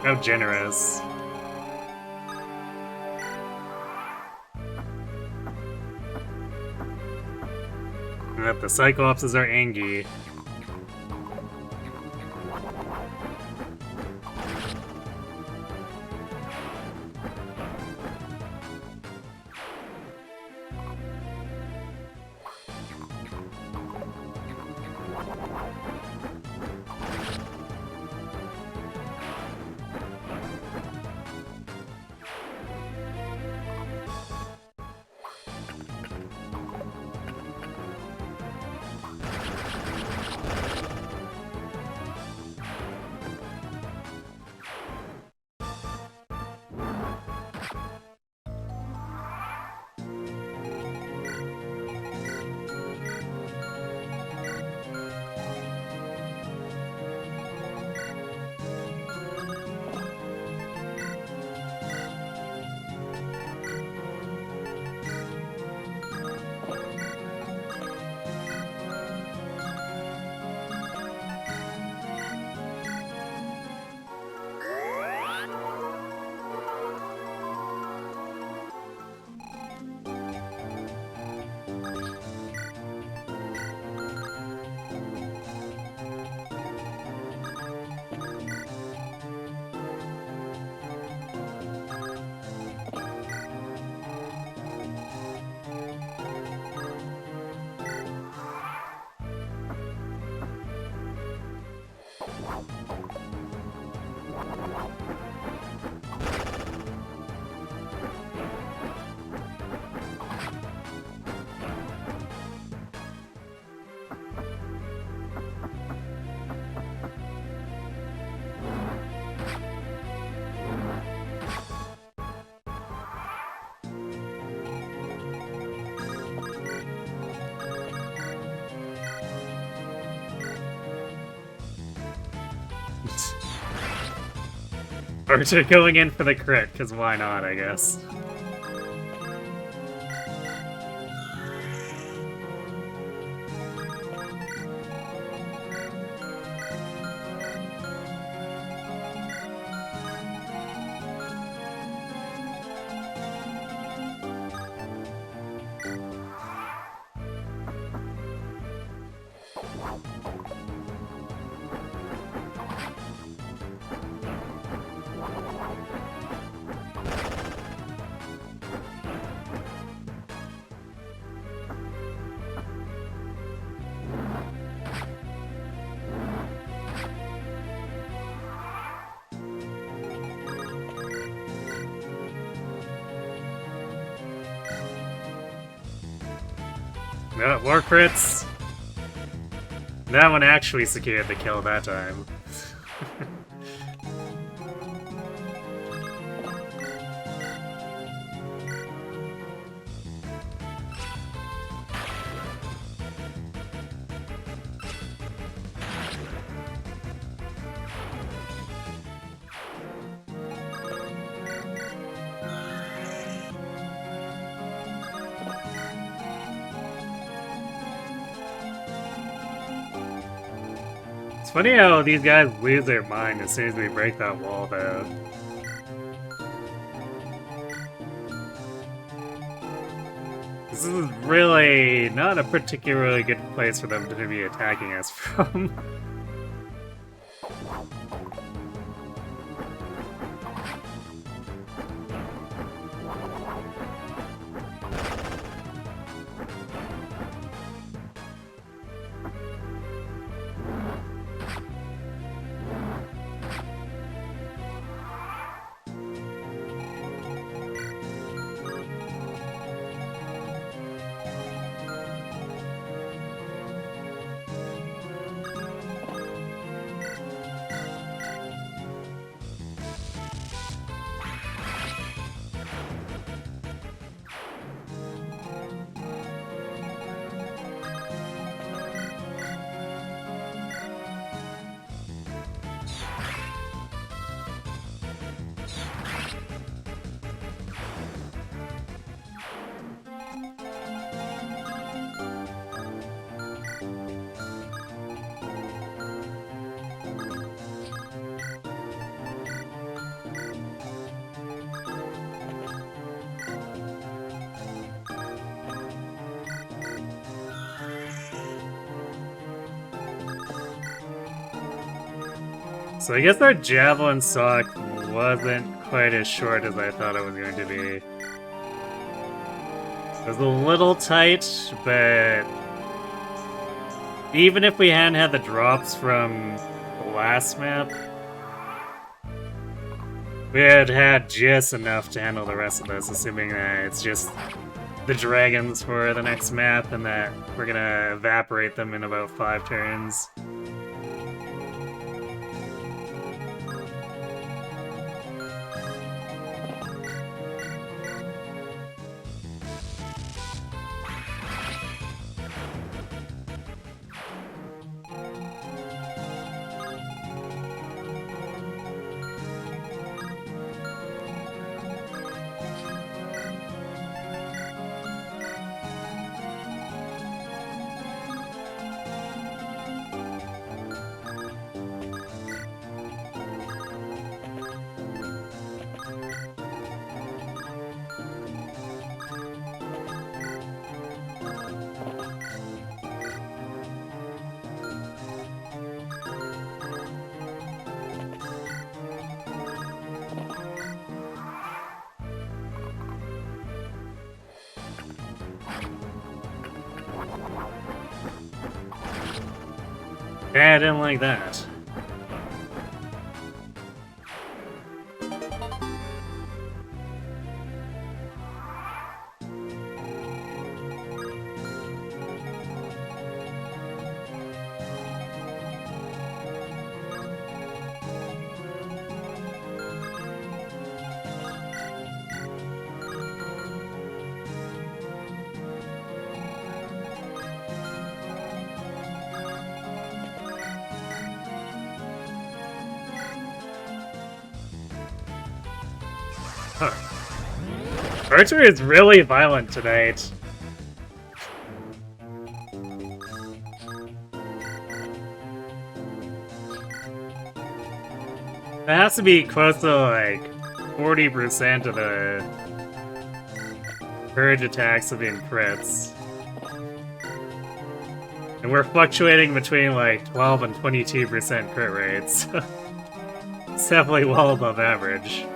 How generous. Yep, the Cyclopses are Angie. Archer going in for the crit, because why not, I guess. No, more crits. That one actually secured the kill that time. It's funny how these guys lose their mind as soon as we break that wall, though. This is really not a particularly good place for them to be attacking us from. So I guess our javelin sock wasn't quite as short as I thought it was going to be. It was a little tight, but even if we hadn't had the drops from the last map, we had had just enough to handle the rest of this, assuming that it's just the dragons for the next map and that we're gonna evaporate them in about 5 turns. Yeah, I didn't like that. Archer is really violent tonight. That has to be close to like 40% of the Purge attacks have been crits. And we're fluctuating between like 12 and 22% crit rates. It's definitely well above average.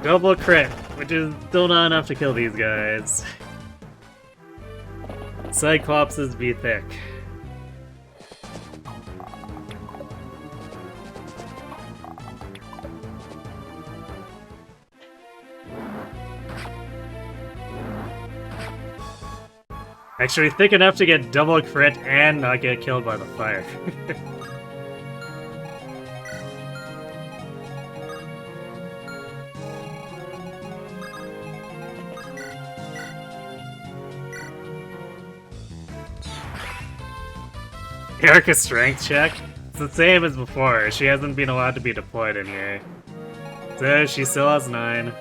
Double crit, which is still not enough to kill these guys. Cyclopses be thick. Actually thick enough to get double crit and not get killed by the fire. Erica's strength check? It's the same as before. She hasn't been allowed to be deployed in here. So she still has 9.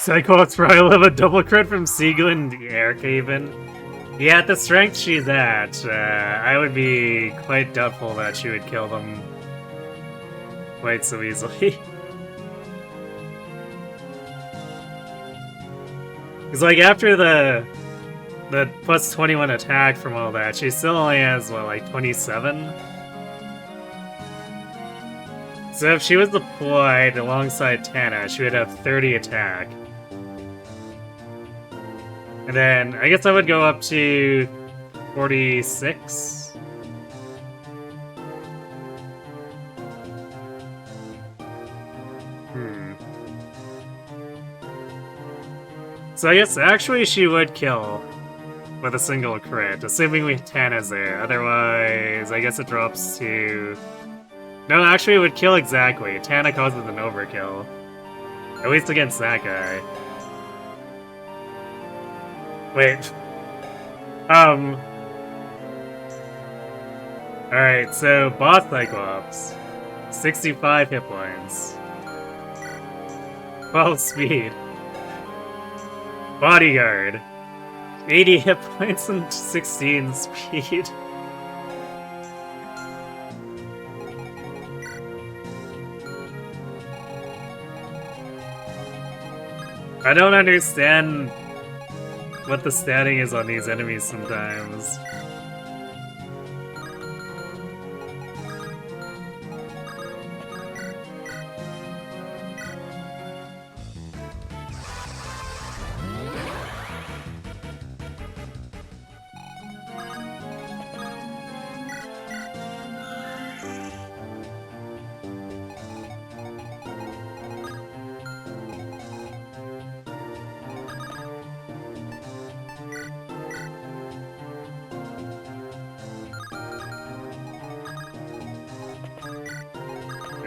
Cyclops probably will have a double crit from Sieglin Airhaven. Yeah, at the strength she's at, I would be quite doubtful that she would kill them quite so easily. Because, like, after the plus 21 attack from all that, she still only has, what, like 27? So if she was deployed alongside Tana, she would have 30 attack. And then, I guess I would go up to 46? So I guess actually she would kill with a single crit, assuming Tana's there. Otherwise, I guess it drops to... No, actually it would kill exactly. Tana causes an overkill. At least against that guy. Wait. Alright, so boss Cyclops. 65 hit points. 12 speed. Bodyguard. 80 hit points and 16 speed. I don't understand what the statting is on these enemies sometimes.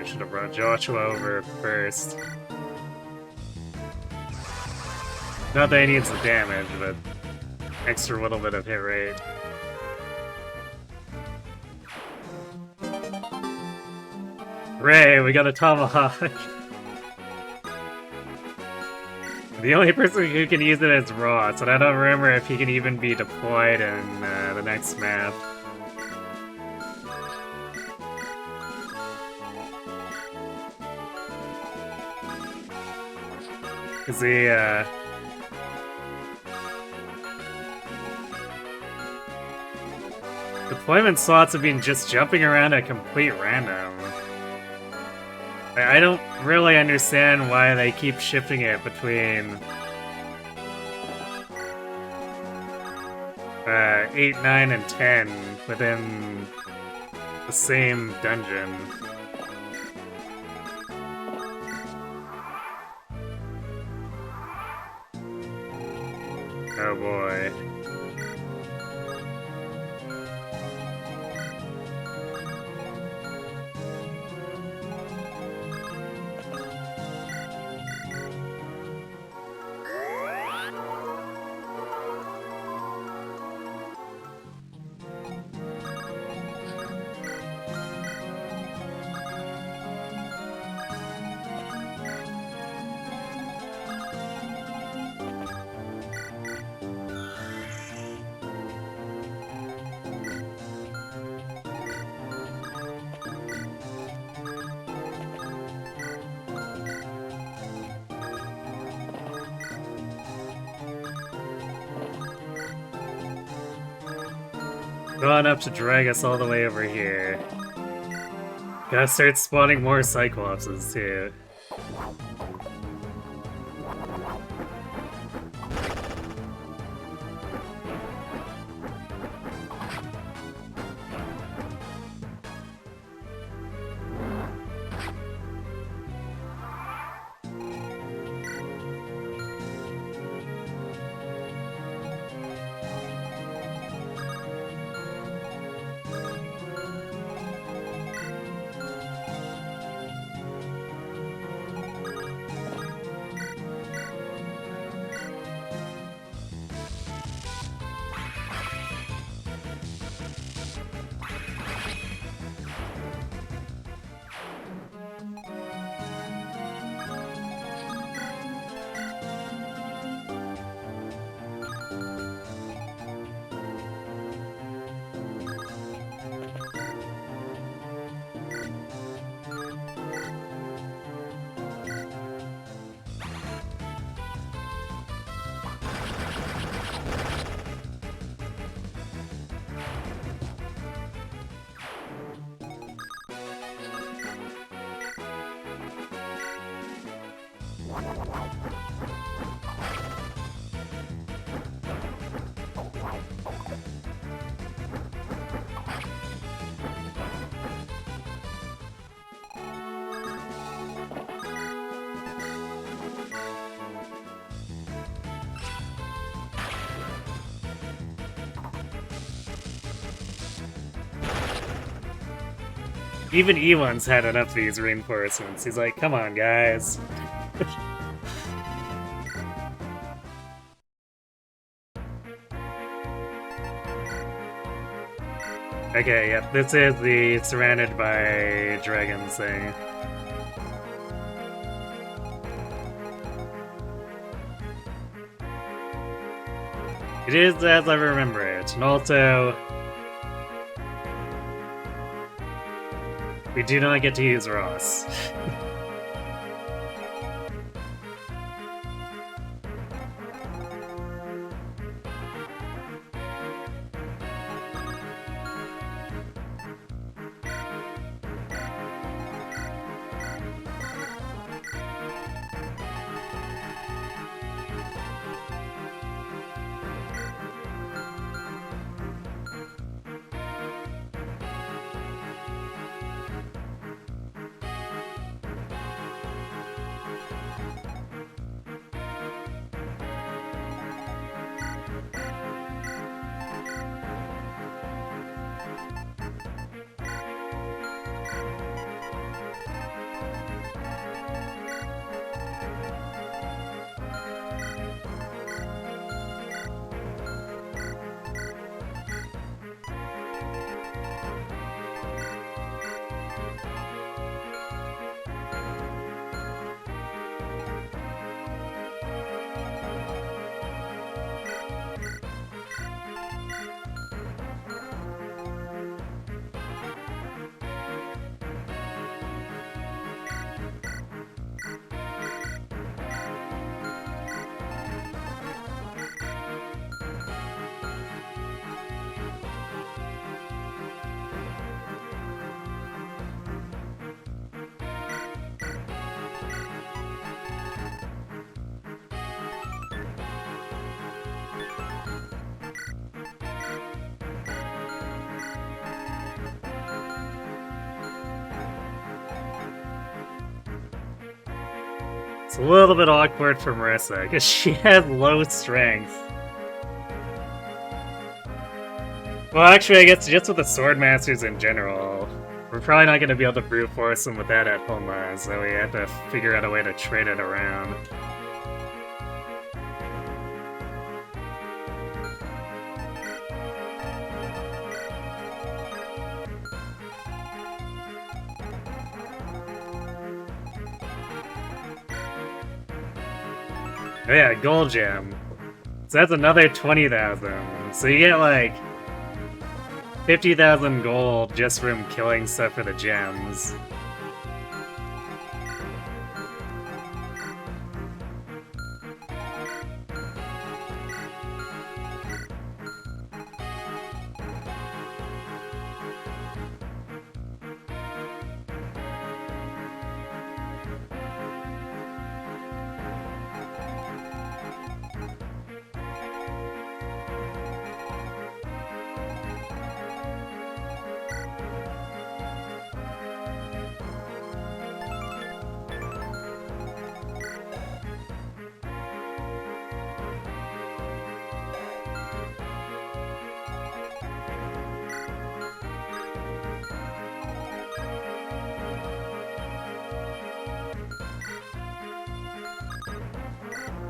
Should have brought Joshua over first. Not that he needs the damage, but extra little bit of hit rate. Hooray, we got a tomahawk! The only person who can use it is Ross, and I don't remember if he can even be deployed in the next map. Cause the deployment slots have been just jumping around at complete random. I don't really understand why they keep shifting it between 8, 9, and 10 within the same dungeon. Oh boy. Gone up to drag us all the way over here. Gotta start spawning more Cyclopses too. Even Ewan's had enough of these reinforcements. He's like, come on, guys. Okay, yep, this is the surrounded by dragons thing. It is as I remember it, and also we do not get to use Ross. It's a little bit awkward for Marissa, because she has low strength. Well, actually, I guess just with the Sword Masters in general, we're probably not going to be able to brute force them with that at home, so we have to figure out a way to trade it around. Oh yeah, Gold Gem. So that's another 20,000. So you get like 50,000 gold just from killing stuff for the gems.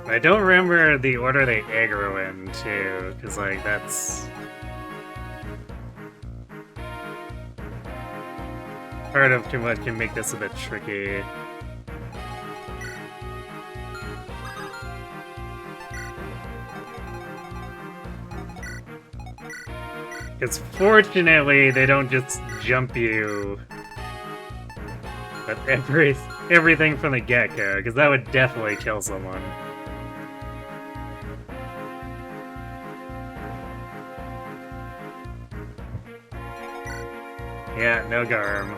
I don't remember the order they aggro in, too, because, like, that's part of too much can make this a bit tricky. Because fortunately, they don't just jump you with everything from the get-go, because that would definitely kill someone. Yeah, no Garm.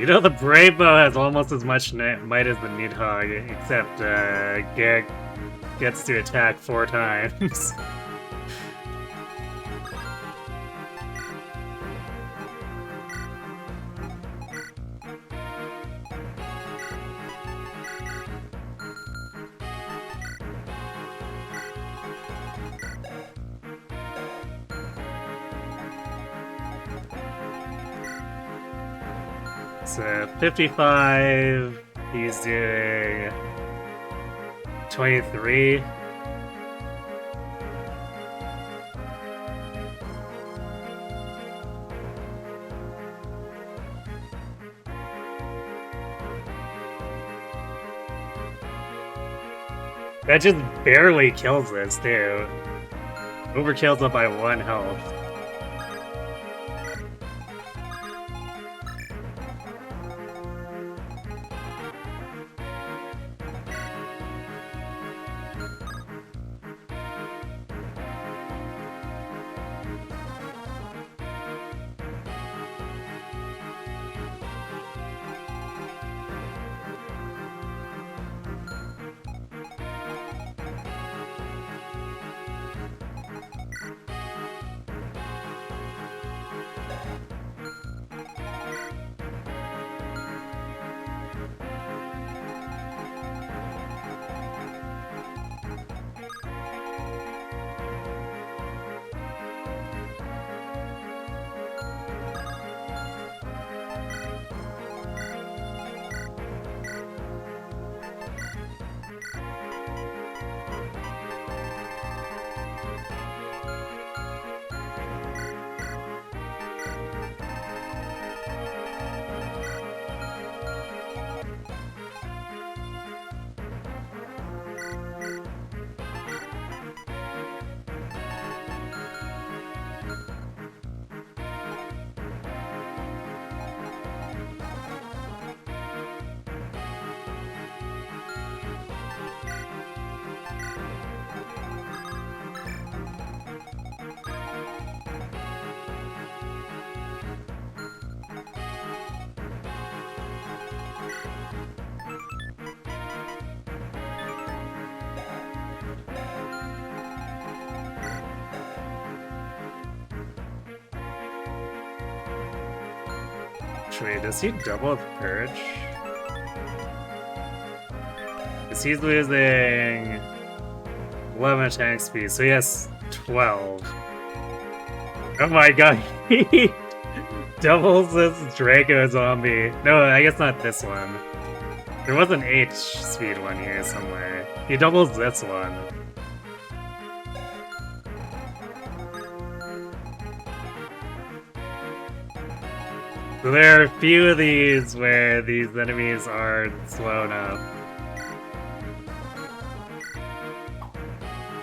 You know, the Brave Bow has almost as much might as the Nidhogg, except Garrick gets to attack 4 times. So 55, he's doing 23. That just barely kills this too. Overkills it by 1 health. Wait, does he double with Purge? Because he's losing 11 attack speed, so he has 12. Oh my god, he doubles this Draco zombie. No, I guess not this one. There was an H speed one here somewhere. He doubles this one. So there are a few of these where these enemies are slow enough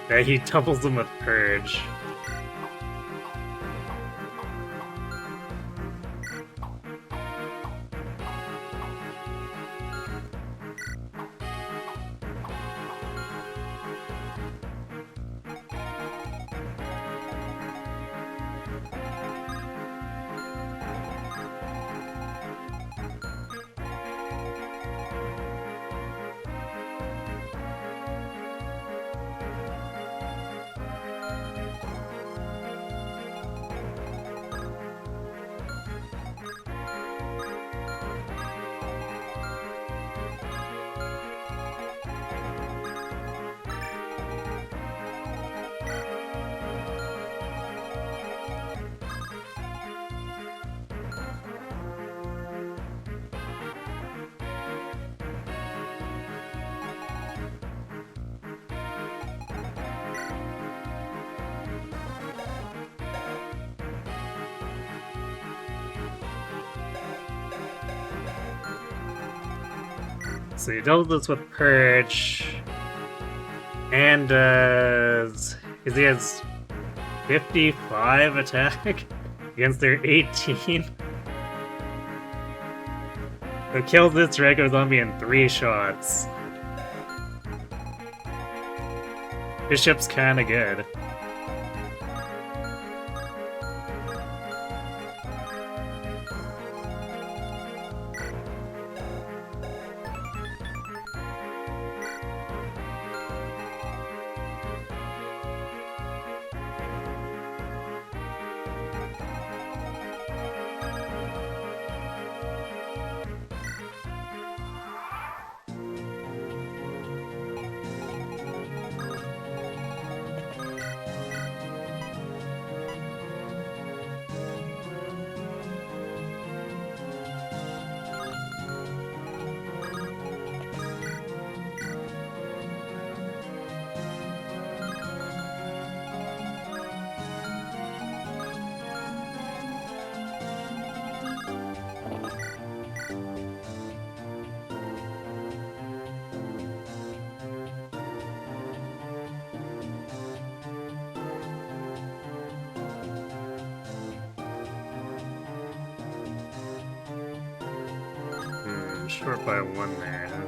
that he doubles them with Purge. So he doubles this with Purge, and because he has 55 attack against their 18. So kills this Draco zombie in 3 shots. Bishop's kinda good. short by 1 there, huh?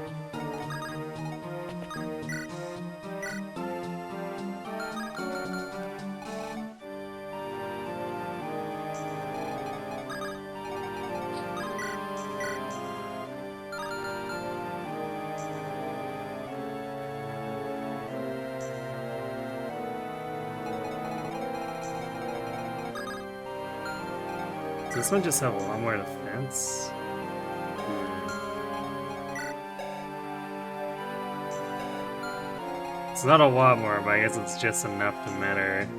Does this one just have a lot more defense? It's not a lot more, but I guess it's just enough to matter.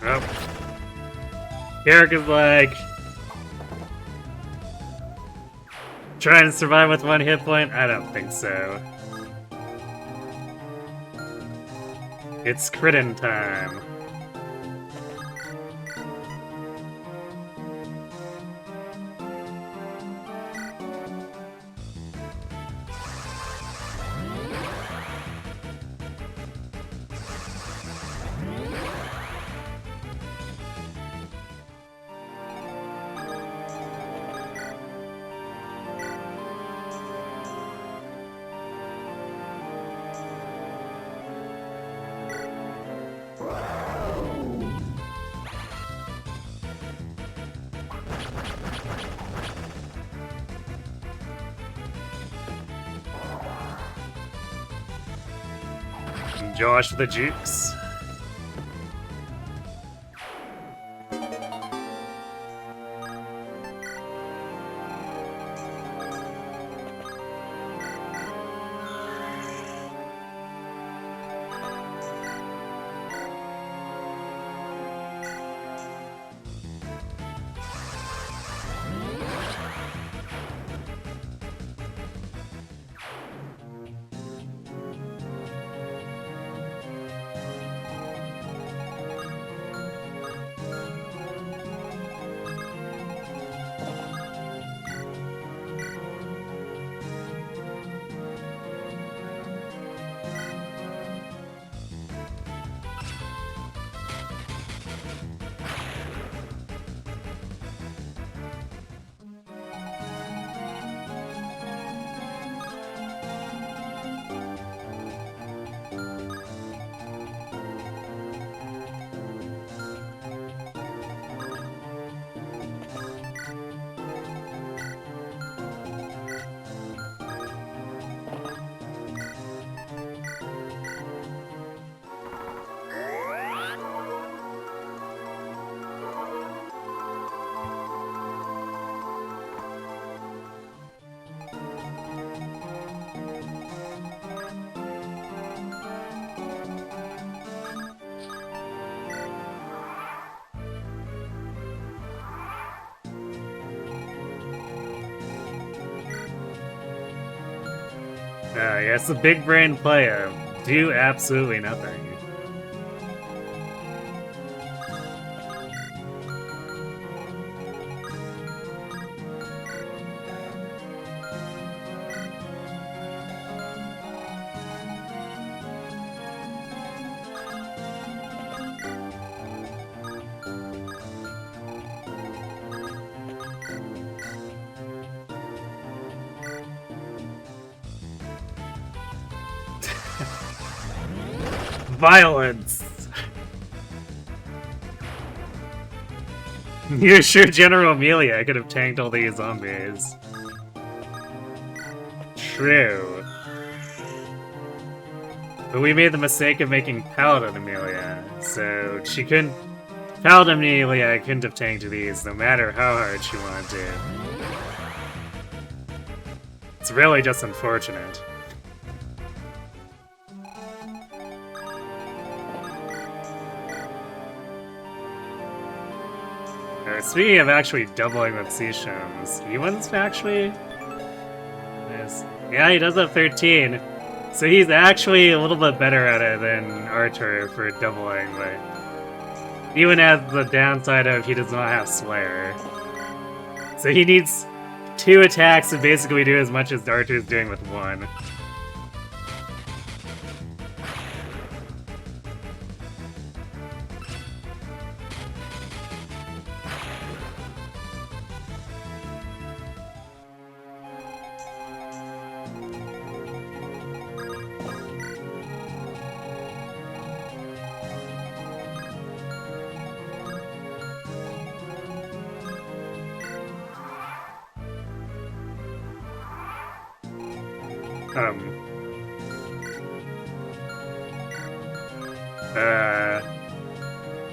Oh. Garrick is like trying to survive with 1 hit point? I don't think so. It's critting time. Josh the Jukes. Yes, the big brain player. Do absolutely nothing. Violence! You're sure General Amelia could have tanked all these zombies. True. But we made the mistake of making Paladin Amelia, so she couldn't... Paladin Amelia couldn't have tanked these, no matter how hard she wanted to. It's really just unfortunate. Speaking of actually doubling with C-Shims, he wins actually? Yeah, he does have 13. So he's actually a little bit better at it than Archer for doubling, but even has the downside of he does not have Slayer. So he needs 2 attacks to basically do as much as Archer's doing with 1.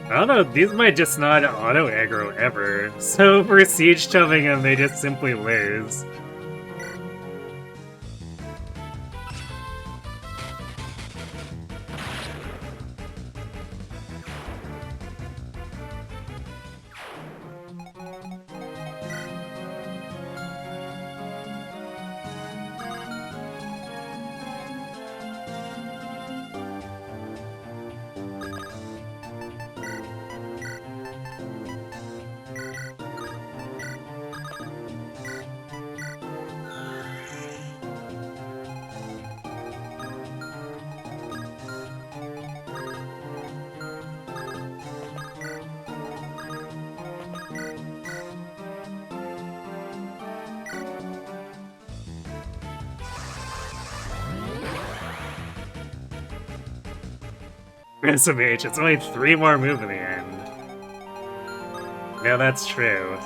I don't know, these might just not auto-aggro ever, so for siege chubbing them, they just simply lose. Ransom H, it's only 3 more moves in the end. Yeah, that's true.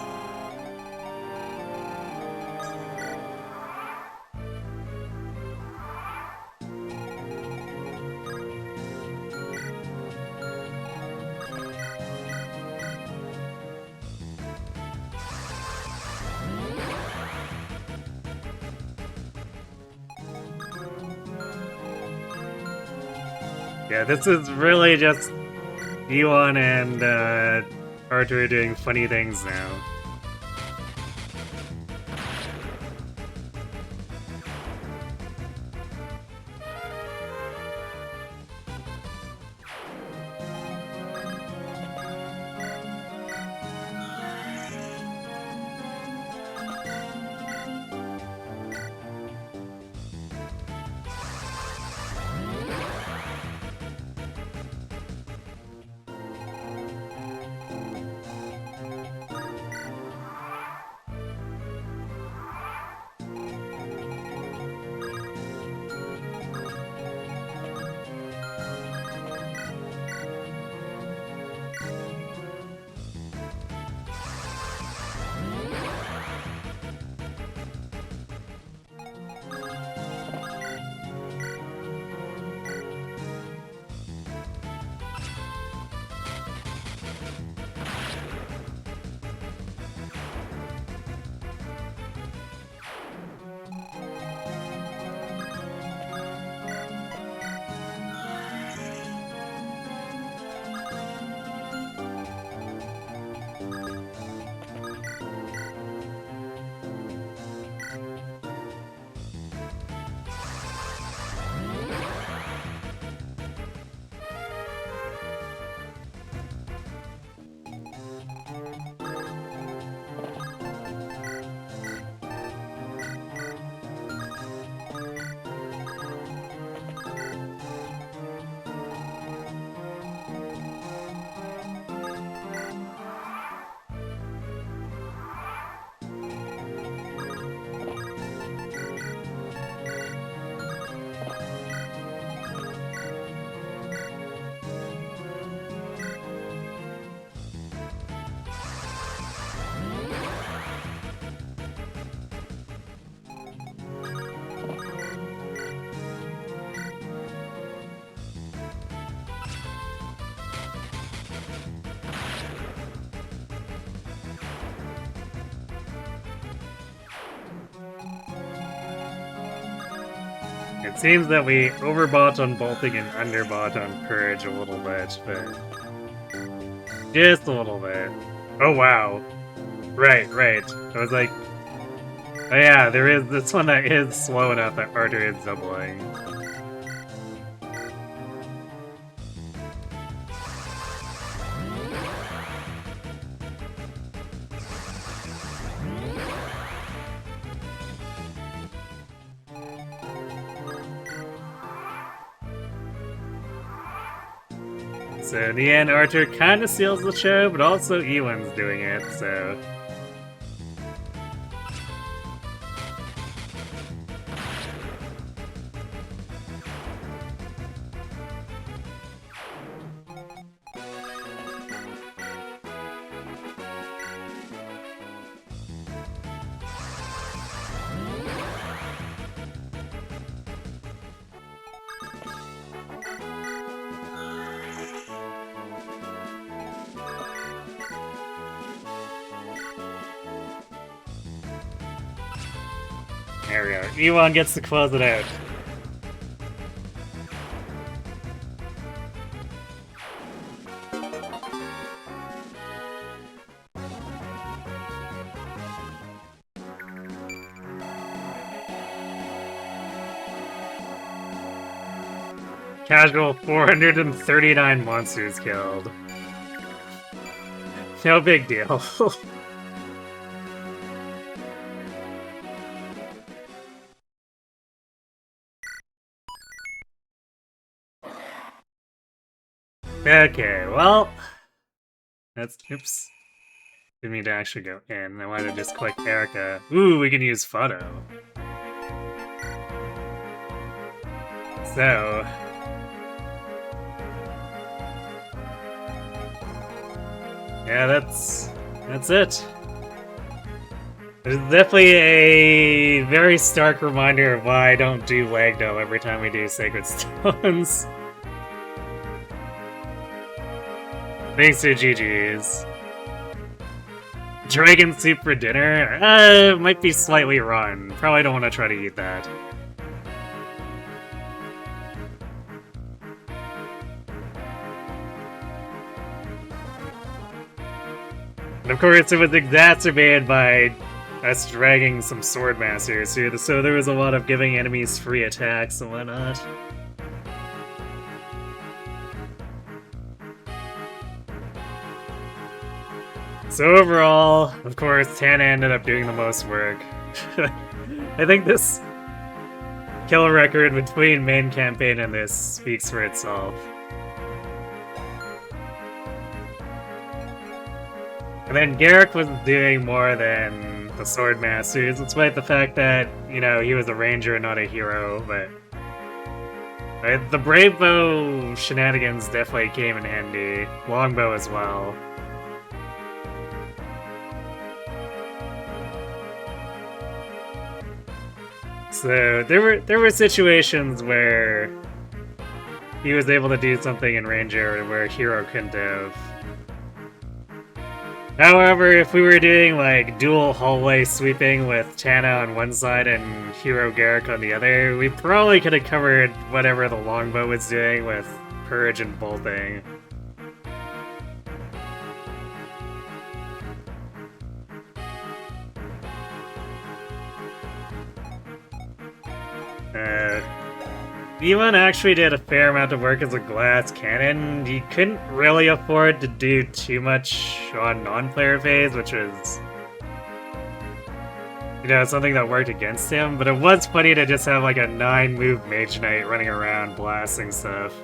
Yeah, this is really just Ewan and Archer doing funny things now. It seems that we overbought on bolting and underbought on Purge a little bit, but just a little bit. Oh wow. Right. I was like, oh yeah, there is this one that is slow enough that Arthur is doubling. So in the end, Arthur kind of steals the show, but also Ewan's doing it, so... There we are. Ewan gets to close it out. Casual 439 monsters killed. No big deal. Okay, well... That's... Oops. Didn't mean to actually go in. I wanted to just click Erica. Ooh, we can use photo. So... yeah, that's it. There's definitely a very stark reminder of why I don't do Lagdou every time we do Sacred Stones. Thanks to GG's. Dragon soup for dinner? Might be slightly rotten. Probably don't want to try to eat that. And of course, it was exacerbated by us dragging some sword masters here, so there was a lot of giving enemies free attacks and whatnot. So overall, of course, Tana ended up doing the most work. I think this kill record between main campaign and this speaks for itself. And then Garrick was doing more than the Sword Masters, despite the fact that, you know, he was a ranger and not a hero, but... the Brave Bow shenanigans definitely came in handy. Longbow as well. So there were situations where he was able to do something in Ranger where Hero couldn't have. However, if we were doing like dual hallway sweeping with Tana on one side and Hero Garrick on the other, we probably could have covered whatever the longbow was doing with Purge and bolting. Ewan actually did a fair amount of work as a glass cannon. He couldn't really afford to do too much on non-player phase, which was, you know, something that worked against him, but it was funny to just have like a 9-move Mage Knight running around blasting stuff.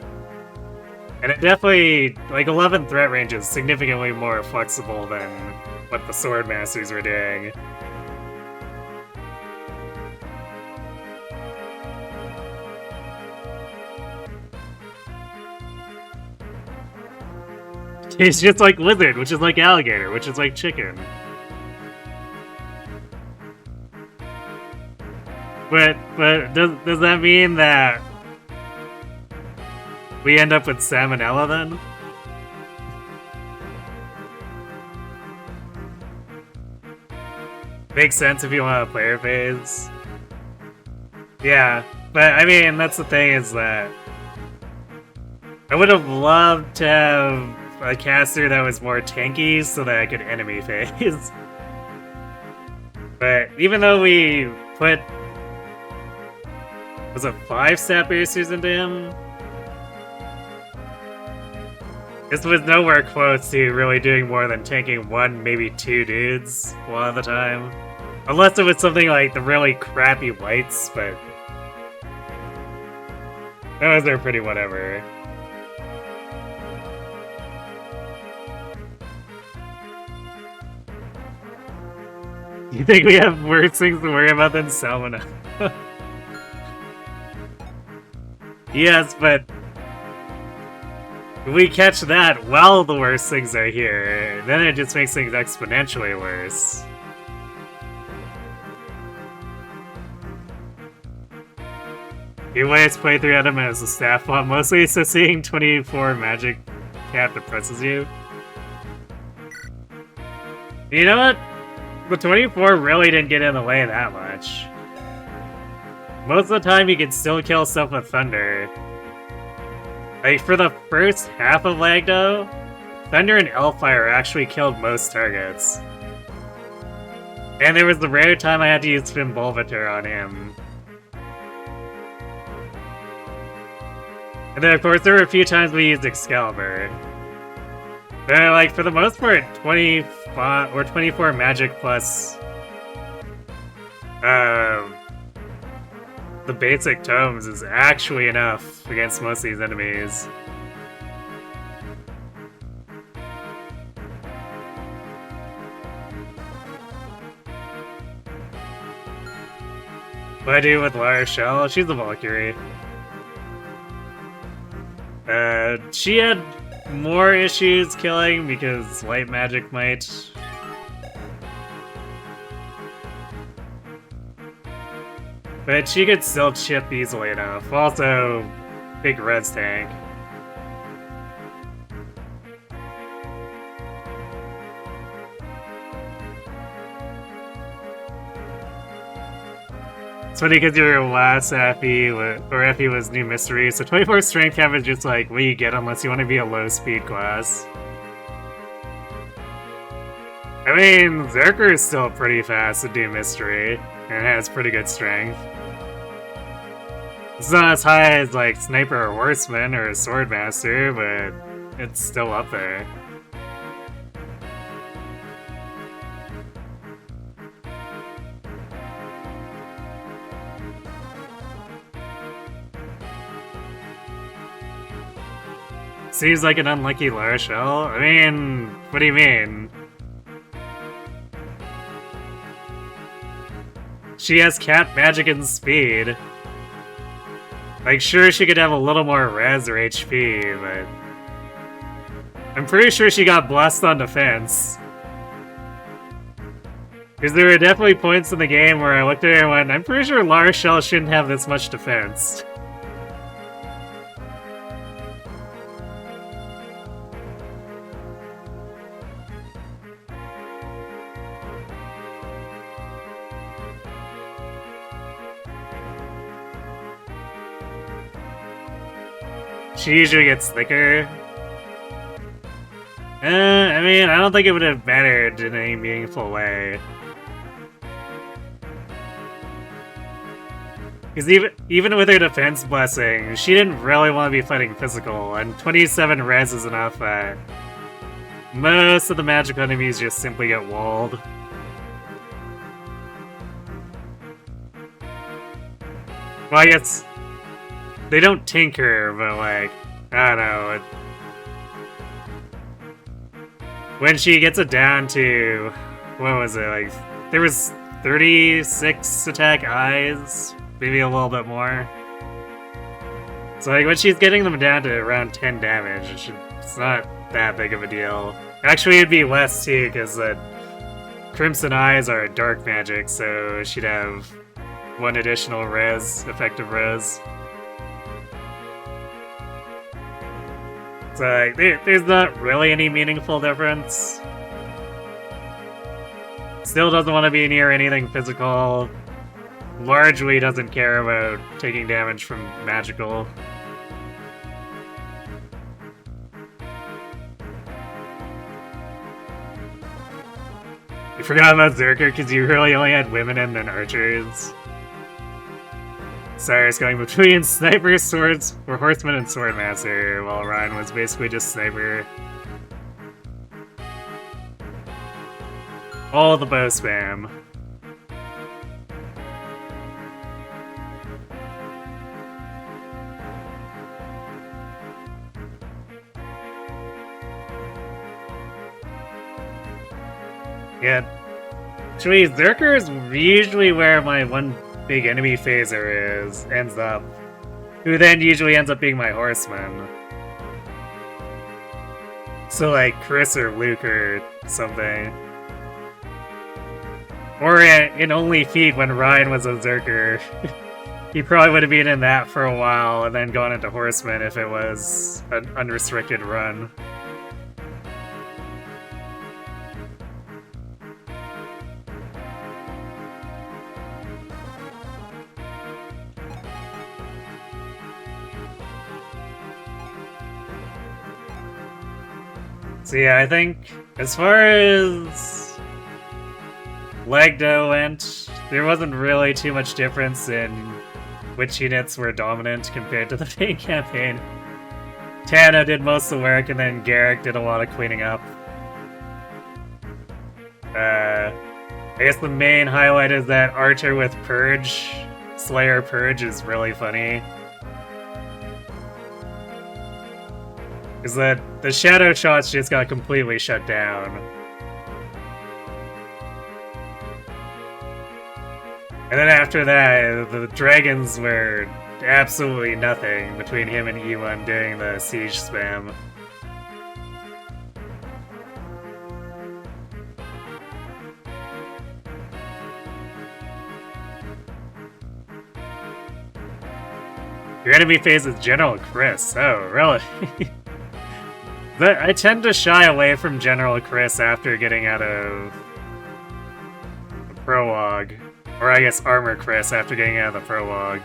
And it definitely, like 11 threat range is significantly more flexible than what the Sword Masters were doing. He's just like lizard, which is like alligator, which is like chicken. But does that mean that we end up with salmonella then? Makes sense if you want a player phase. Yeah, But, I mean, that's the thing is that I would have loved to have a caster that was more tanky so that I could enemy phase. But even though we put... Was it 5 stat boosters into him? This was nowhere close to really doing more than tanking 1, maybe 2 dudes a lot of the time. Unless it was something like the really crappy whites, but... those are pretty whatever. You think we have worse things to worry about than Salmona? Yes, but if we catch that while the worst things are here, then it just makes things exponentially worse. You always play through Adam as a staff bot, mostly so seeing 24 magic cap depresses you. You know what? The 24 really didn't get in the way that much. Most of the time you can still kill stuff with Thunder. Like, for the first half of Lagdou, Thunder and Elfire actually killed most targets. And there was the rare time I had to use Fimbulvator on him. And then of course there were a few times we used Excalibur. But like, for the most part, 25 or 24 magic plus the basic tomes is actually enough against most of these enemies. What do I do with Lara Shell? She's a Valkyrie. She had more issues killing because light magic might. But she could still chip easily enough. Also, big res tank. It's funny because your last Effie, or Effie was New Mystery, so 24 strength cap is just like what you get unless you want to be a low speed class. I mean, Zerker is still pretty fast to do Mystery, and has pretty good strength. It's not as high as like Sniper or Horseman or Swordmaster, but it's still up there. Seems like an unlucky Lara Shell. I mean, what do you mean? She has cap magic and speed. Like, sure, she could have a little more res or HP, but I'm pretty sure she got blessed on defense. Because there were definitely points in the game where I looked at her and went, I'm pretty sure Lara Shell shouldn't have this much defense. She usually gets thicker. I mean, I don't think it would have mattered in any meaningful way. Because even with her defense blessing, she didn't really want to be fighting physical, and 27 res is enough that most of the magical enemies just simply get walled. Well, I guess they don't tinker, but like, I don't know. When she gets it down to, what was it, like, there was 36 attack eyes, maybe a little bit more. So like, when she's getting them down to around 10 damage, it's not that big of a deal. Actually, it'd be less too, because the Crimson Eyes are dark magic, so she'd have 1 additional res, effective res. So like, there's not really any meaningful difference. Still doesn't want to be near anything physical. largely doesn't care about taking damage from magical. You forgot about Zerker because you really only had women and then archers. Cyrus going between sniper, swords, or horseman and swordmaster, while Ryan was basically just sniper. All the bow spam. Yeah. Actually, Zerker is usually where my one big enemy phaser ends up. Who then usually ends up being my horseman. So like Chris or Luke or something. Or in Only Feet when Ryan was a Zerker. He probably would have been in that for a while and then gone into horseman if it was an unrestricted run. So yeah, I think as far as Lagdou went, there wasn't really too much difference in which units were dominant compared to the main campaign. Tana did most of the work, and then Garrick did a lot of cleaning up. I guess the main highlight is that Archer with Purge, Slayer Purge, is really funny. Is that the shadow shots just got completely shut down. And then after that, the dragons were absolutely nothing between him and Ewan doing the siege spam. Your enemy faces General Chris. Oh, really? But I tend to shy away from General Chris after getting out of the prologue. Or I guess Armor Chris after getting out of the prologue.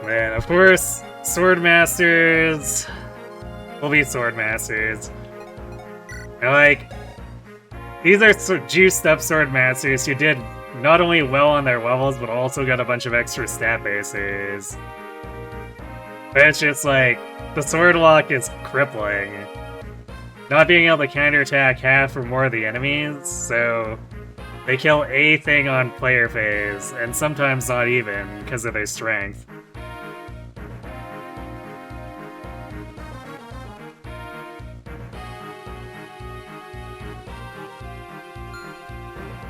Man, of course, Swordmasters will be Swordmasters. And like, these are juiced up Swordmasters who did not only well on their levels, but also got a bunch of extra stat bases. But it's just like, the Sword Lock is crippling. Not being able to counterattack half or more of the enemies, so they kill a thing on player phase, and sometimes not even, because of their strength.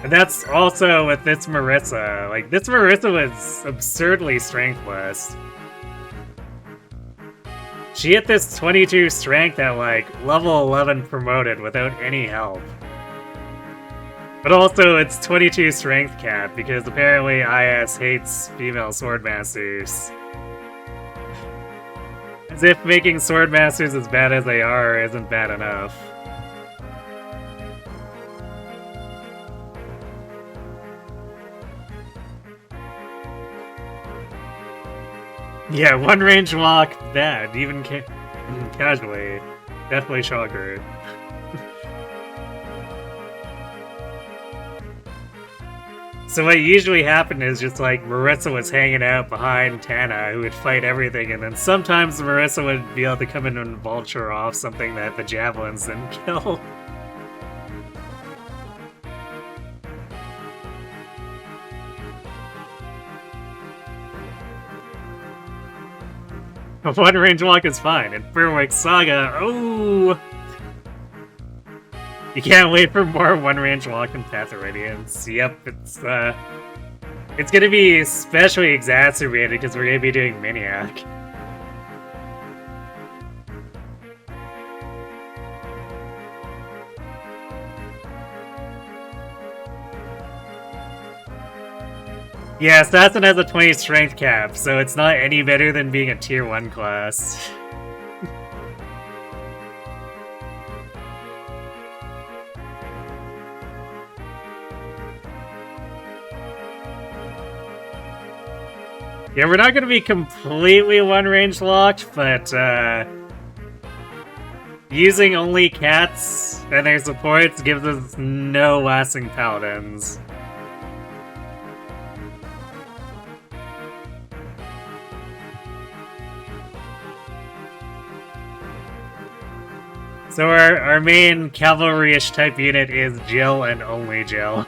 And that's also with this Marissa. Like, this Marissa was absurdly strengthless. She hit this 22 strength at, like, level 11 promoted without any help. But also, it's 22 strength cap, because apparently IS hates female swordmasters. As if making swordmasters as bad as they are isn't bad enough. Yeah, one range walk, bad, even casually. Definitely shocker. So what usually happened is just like Marissa was hanging out behind Tana, who would fight everything, and then sometimes Marissa would be able to come in and vulture off something that the javelins didn't kill. One range walk is fine. In Berwick Saga, oh! You can't wait for more one range walk in Path of Radiance. Yep, it's gonna be especially exacerbated because we're gonna be doing Maniac. Yeah, Assassin has a 20 strength cap, so it's not any better than being a tier 1 class. Yeah, we're not gonna be completely one-range locked, but using only cats and their supports gives us no lasting paladins. So our main cavalry-ish type unit is Jill and only Jill.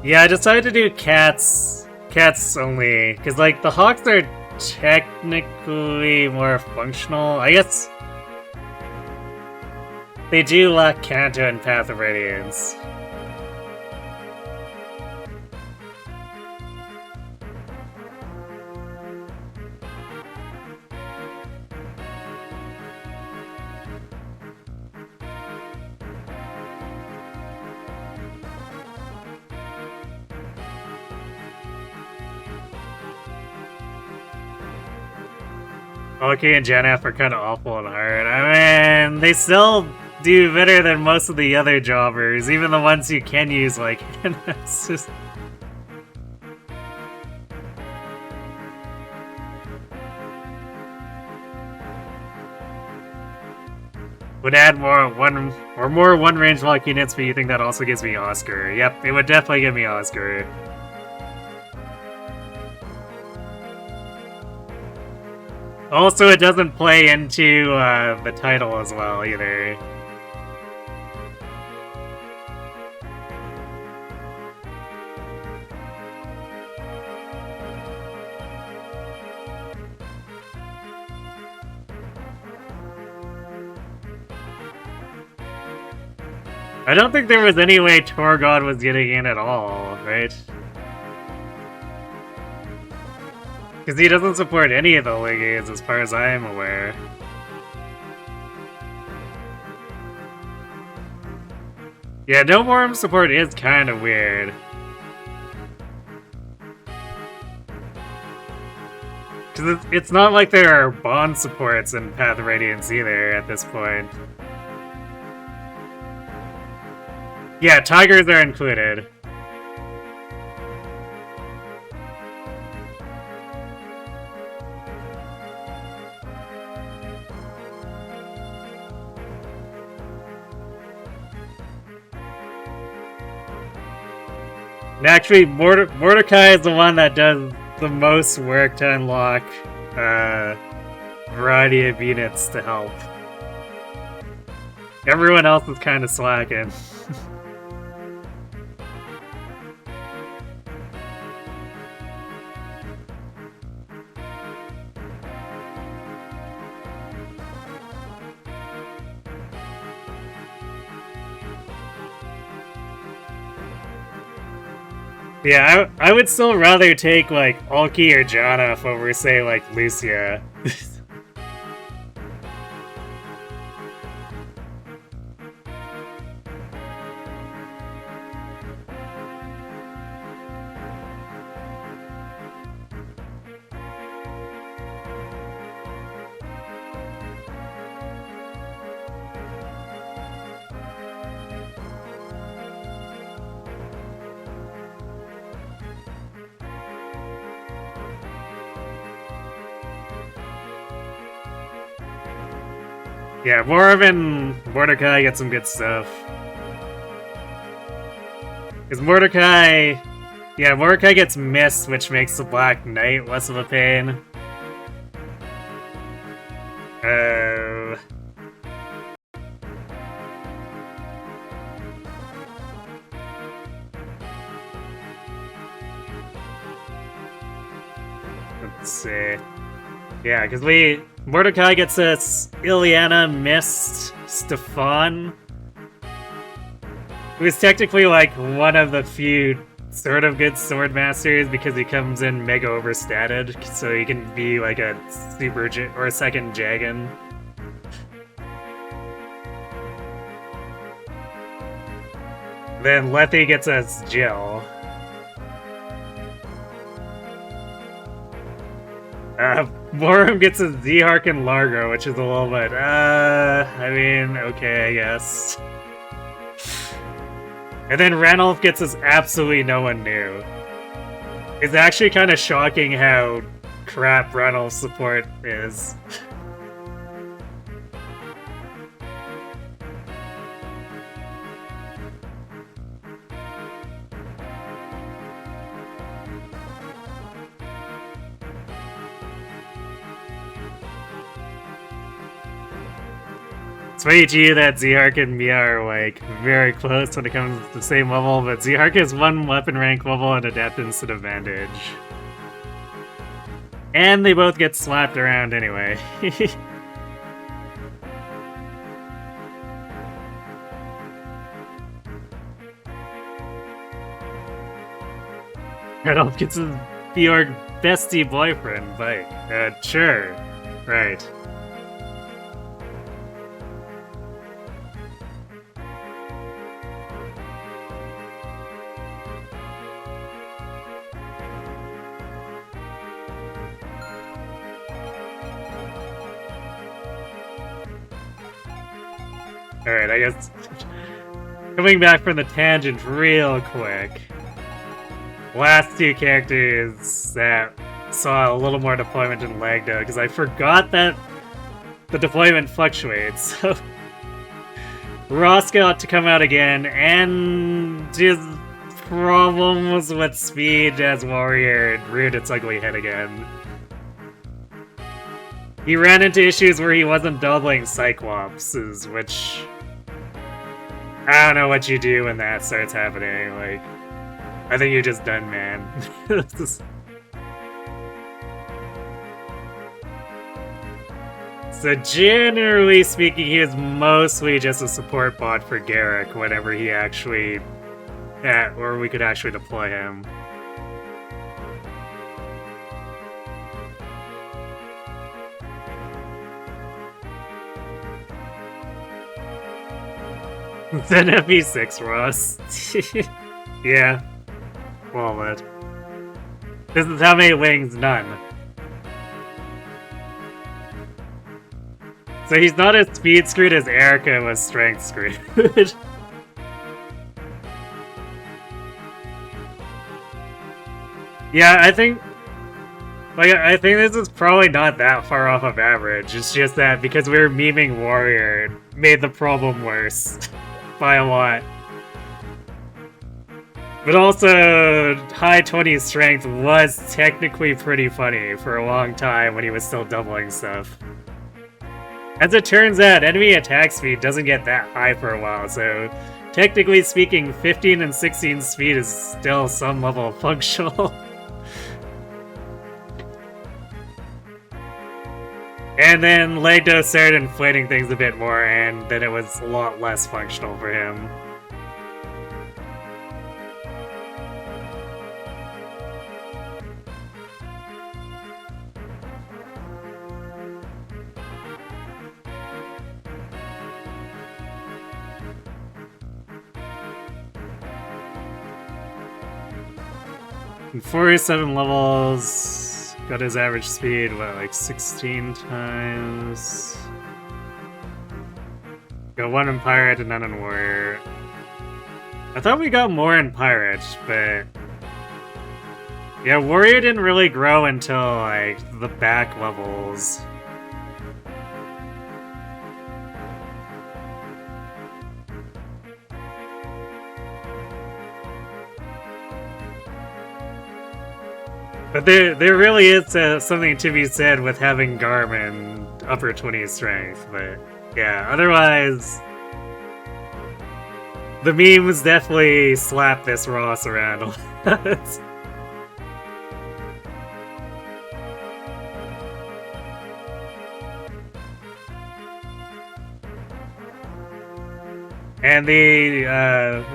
Yeah, I decided to do cats only, because like the hawks are technically more functional. I guess they do lack Canto and Path of Radiance. Okay, and Janaf are kind of awful and hard. I mean, they still do better than most of the other jobbers, even the ones you can use, like, it's just... Would add more one-range lock units, but you think that also gives me Oscar? Yep, it would definitely give me Oscar. Also, it doesn't play into the title as well, either. I don't think there was any way Torgod was getting in at all, right? Because he doesn't support any of the Ligades as far as I am aware. Yeah, no Worm support is kind of weird. Because it's not like there are bond supports in Path of Radiance either at this point. Yeah, tigers are included. Actually, Mordecai is the one that does the most work to unlock variety of units to help. Everyone else is kind of slacking. Yeah, I would still rather take, like, Alki or Jehanna over, say, like, Lucia. Yeah, Morav and Mordecai get some good stuff. Because Mordecai gets missed, which makes the Black Knight less of a pain. Let's see. Yeah, because we Mordecai gets this Ileana Mist Stefan, who's technically like one of the few sort of good sword masters because he comes in mega overstated, so he can be like a super or a second Jagan. Then Lethe gets us Jill. Morum gets a Z-Hark and Largo, which is a little bit, I mean, okay, I guess. And then Ranulf gets us absolutely no one new. It's actually kind of shocking how crap Ranulf's support is. It's funny to you that Z-Hark and Mia are like very close when it comes to the same level, but Z-Hark has one weapon rank level and adept instant advantage. And they both get slapped around anyway. Adolf gets to be your bestie boyfriend, but sure, right. Alright, I guess coming back from the tangent real quick. Last two characters that saw a little more deployment in Lagdou, because I forgot that the deployment fluctuates. So Ross got to come out again, and his problems with speed as warrior reared its ugly head again. He ran into issues where he wasn't doubling Cyclopses, which I don't know what you do when that starts happening. Like, I think you're just done, man. So generally speaking, he is mostly just a support bot for Garrick whenever he actually, or we could actually deploy him. Then FE6, Ross. Yeah. Well, but this is how many wings, none. So he's not as speed screwed as Erica was strength screwed. Yeah, I think this is probably not that far off of average. It's just that because we were memeing Warrior, it made the problem worse by a lot. But also, high 20s strength was technically pretty funny for a long time when he was still doubling stuff. As it turns out, enemy attack speed doesn't get that high for a while, so technically speaking, 15 and 16 speed is still some level of functional. And then Lagdou started inflating things a bit more, and then it was a lot less functional for him. And 47 levels, got his average speed, what, like 16 times? Got one in Pirate and none in Warrior. I thought we got more in Pirate, but yeah, Warrior didn't really grow until, like, the back levels. But there really is something to be said with having Garmin upper 20s strength, but yeah, otherwise the memes definitely slap this Ross around a lot. and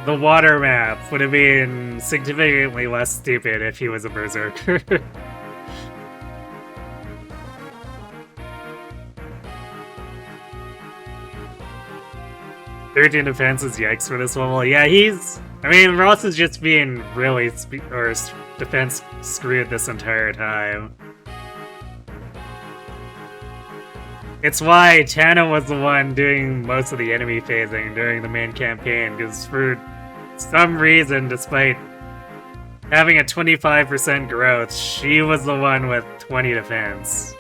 the water map would have been significantly less stupid if he was a berserker. 13 defenses, yikes for this level. Yeah, I mean, Ross is just being really defense screwed this entire time. It's why Tana was the one doing most of the enemy phasing during the main campaign, because for some reason, despite having a 25% growth, she was the one with 20 defense.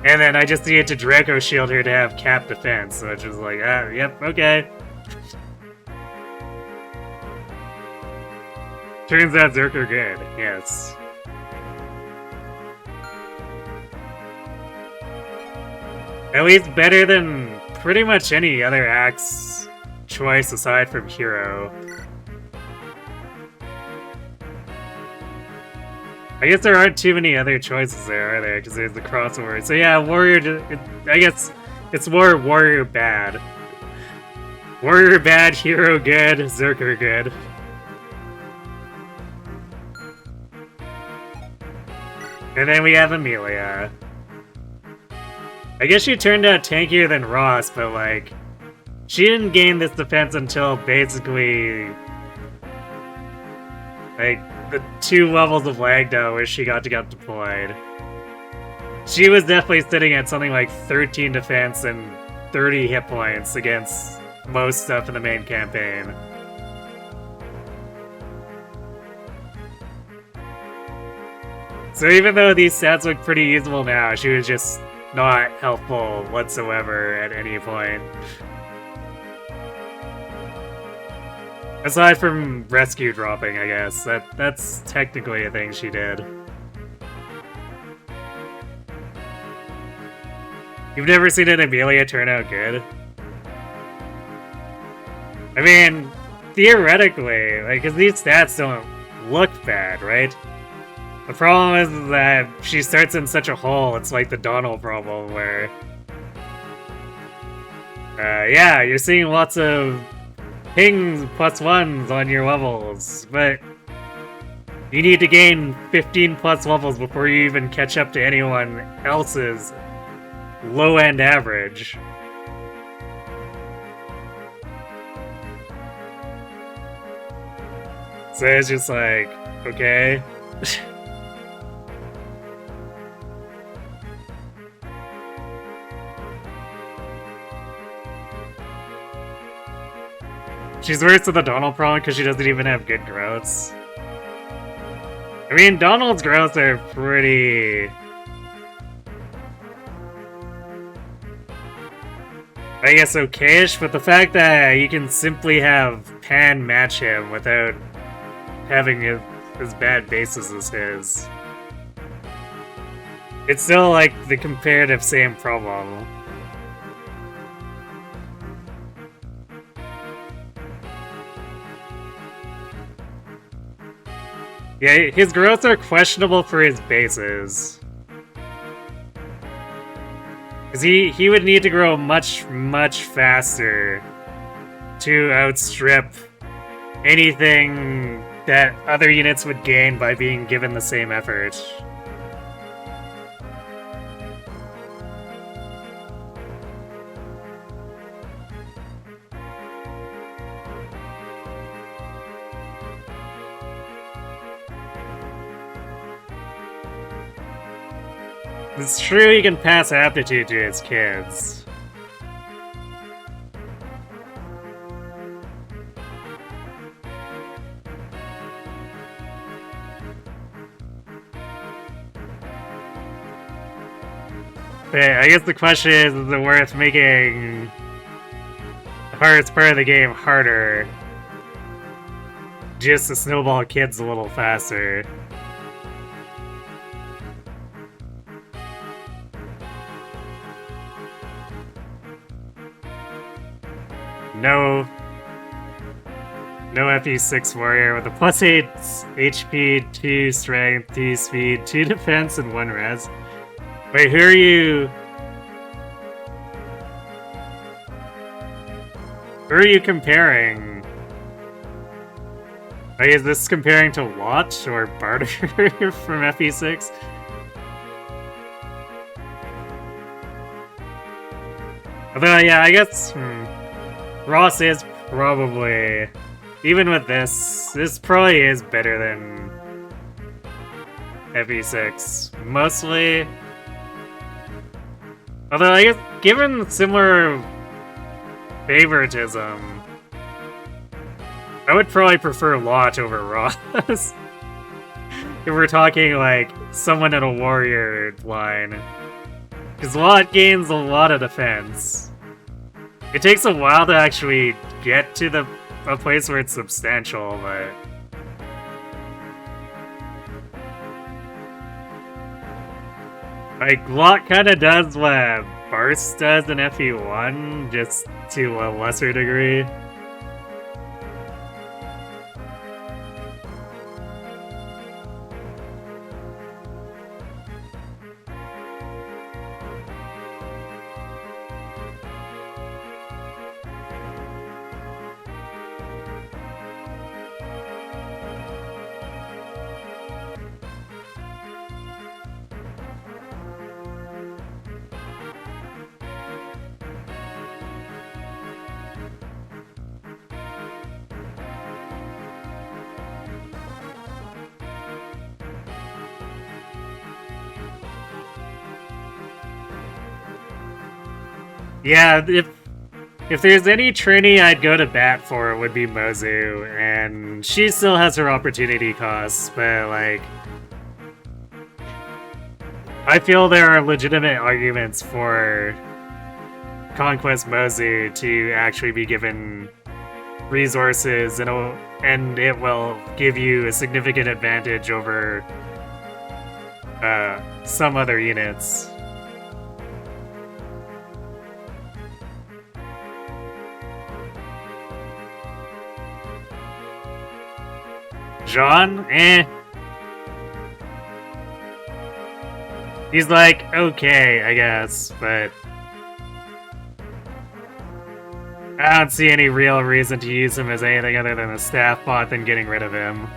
And then I just needed to Draco Shield her to have cap defense, which was like, yep, okay. Turns out Zerker good, yes. At least better than pretty much any other axe choice aside from Hero. I guess there aren't too many other choices there, are there? Because there's the crossover. So yeah, Warrior, I guess it's more Warrior bad. Warrior bad, Hero good, Zerker good. And then we have Amelia. I guess she turned out tankier than Ross, but like, she didn't gain this defense until basically like the 2 levels of Lagdou where she got to get deployed. She was definitely sitting at something like 13 defense and 30 hit points against most stuff in the main campaign. So even though these stats look pretty usable now, she was just not helpful whatsoever at any point. Aside from rescue dropping, I guess. That's technically a thing she did. You've never seen an Amelia turn out good? I mean, theoretically, like, because these stats don't look bad, right? The problem is that she starts in such a hole, it's like the Donald problem, where... yeah, you're seeing lots of pings +1s on your levels, but you need to gain 15 plus levels before you even catch up to anyone else's low-end average. So it's just like, okay. She's worse than the Donald problem because she doesn't even have good growths. I mean, Donald's growths are pretty... I guess okay-ish, but the fact that you can simply have Pan match him without having as bad bases as his, it's still like the comparative same problem. Yeah, his growths are questionable for his bases. Because he would need to grow much, much faster to outstrip anything that other units would gain by being given the same effort. It's true he can pass aptitude to his kids. But I guess the question is it worth making the hardest part of the game harder just to snowball kids a little faster? No FE6 warrior with a +8 HP, 2 strength, 2 speed, 2 defense, and 1 res. Wait, who are you? Who are you comparing? Like, is this comparing to Watch or Barter from FE6? Although, yeah, I guess Ross is probably, even with this probably is better than FE6. Mostly. Although, I guess, given similar favoritism, I would probably prefer Lot over Ross. If we're talking, like, someone in a warrior line. Because Lot gains a lot of defense. It takes a while to actually get to a place where it's substantial, but... Like, Lot kinda does what Burst does in FE1, just to a lesser degree. Yeah, if there's any Trini I'd go to bat for, it would be Mozu, and she still has her opportunity costs, but, like... I feel there are legitimate arguments for Conquest Mozu to actually be given resources, and it will give you a significant advantage over some other units. Jean? Eh. He's like, okay, I guess, but... I don't see any real reason to use him as anything other than a staff bot than getting rid of him.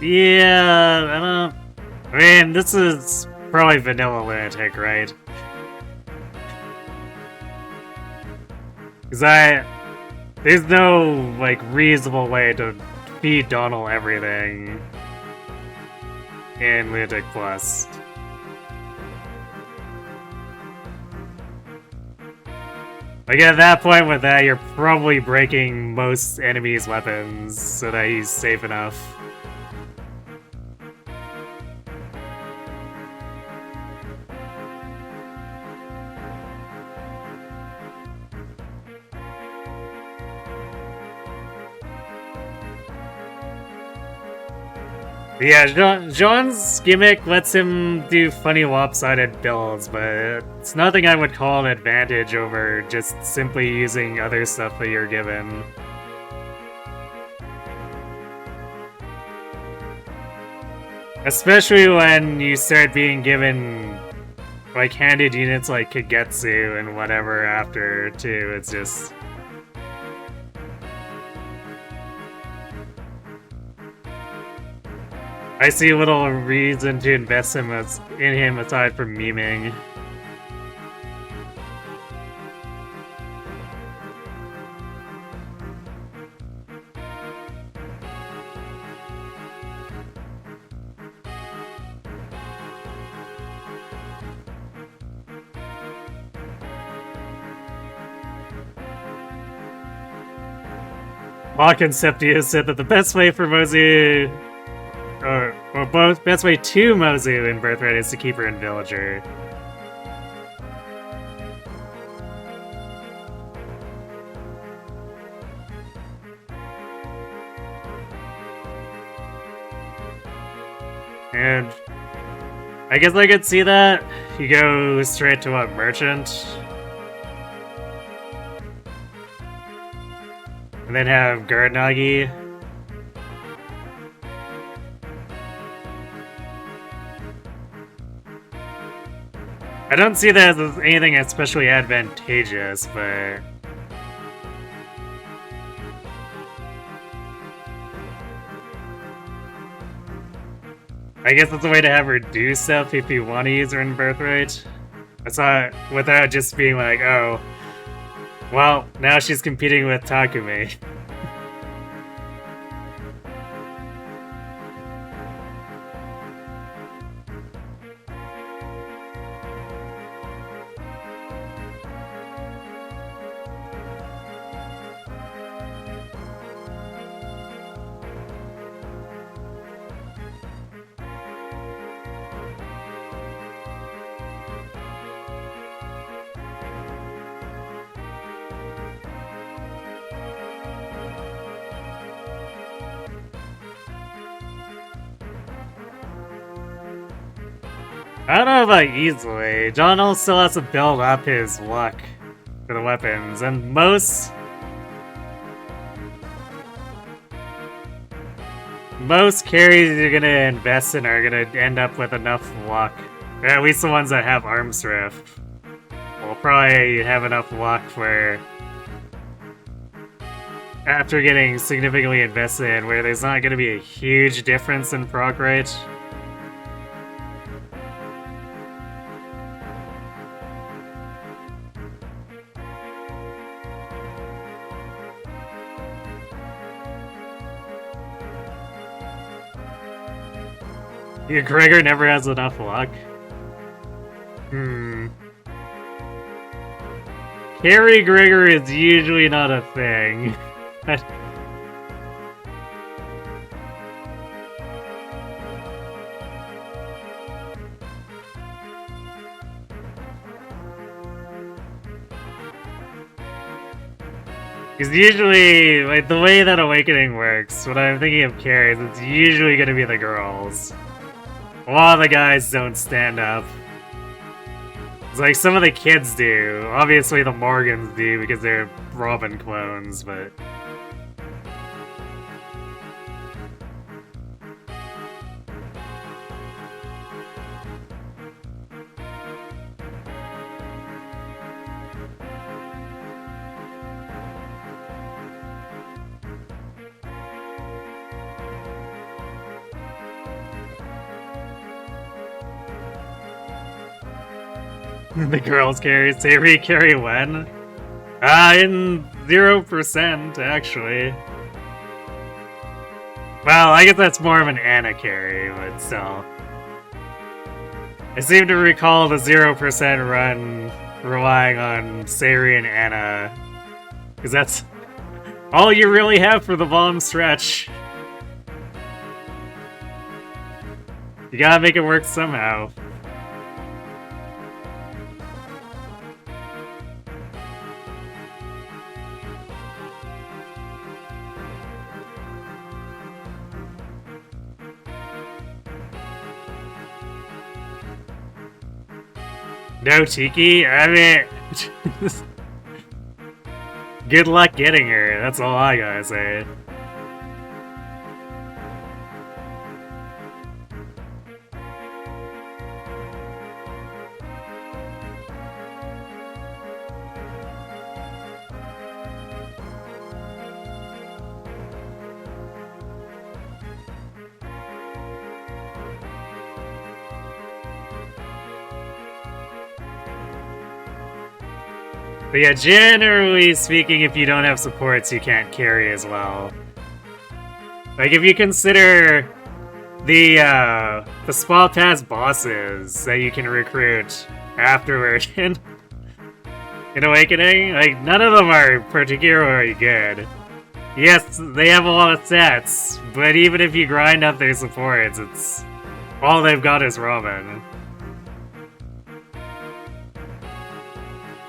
Yeah, I don't... I mean, this is probably vanilla lunatic, right? Because there's no, like, reasonable way to feed Donald everything in Lunatic Plus. Like, at that point with that, you're probably breaking most enemies' weapons so that he's safe enough. Yeah, Jean's gimmick lets him do funny lopsided builds, but it's nothing I would call an advantage over just simply using other stuff that you're given. Especially when you start being given, like, handed units like Kagetsu and whatever after, too. It's just... I see little reason to invest in him aside from memeing. Conceptio said that the best way for Mozu, or both best way to Mozu in Birthright is to keep her in Villager. And I guess I could see that. You go straight to what, Merchant? And then have Gurnagi. I don't see that as anything especially advantageous, but... I guess it's a way to have her do stuff if you want to use her in Birthright. That's not without just being like, oh, well, now she's competing with Takumi. I don't know about easily. John still has to build up his luck for the weapons, and most carries you're gonna invest in are gonna end up with enough luck. Or at least the ones that have Arms Rift will probably have enough luck for after getting significantly invested in where there's not gonna be a huge difference in proc rate. Yeah, Gregor never has enough luck. Carry Gregor is usually not a thing. Because usually, like, the way that Awakening works, when I'm thinking of carries, it's usually gonna be the girls. A lot of the guys don't stand up. It's like some of the kids do. Obviously the Morgans do because they're Robin clones, but... The girls carry. Savory carry when? In 0%, actually. Well, I guess that's more of an Anna carry, but still. I seem to recall the 0% run relying on Sayuri and Anna. Because that's all you really have for the bomb stretch. You gotta make it work somehow. No Tiki? I mean... good luck getting her, that's all I gotta say. But yeah, generally speaking, if you don't have supports, you can't carry as well. Like, if you consider the small task bosses that you can recruit afterward in Awakening, like, none of them are particularly good. Yes, they have a lot of stats, but even if you grind up their supports, it's all they've got is Robin.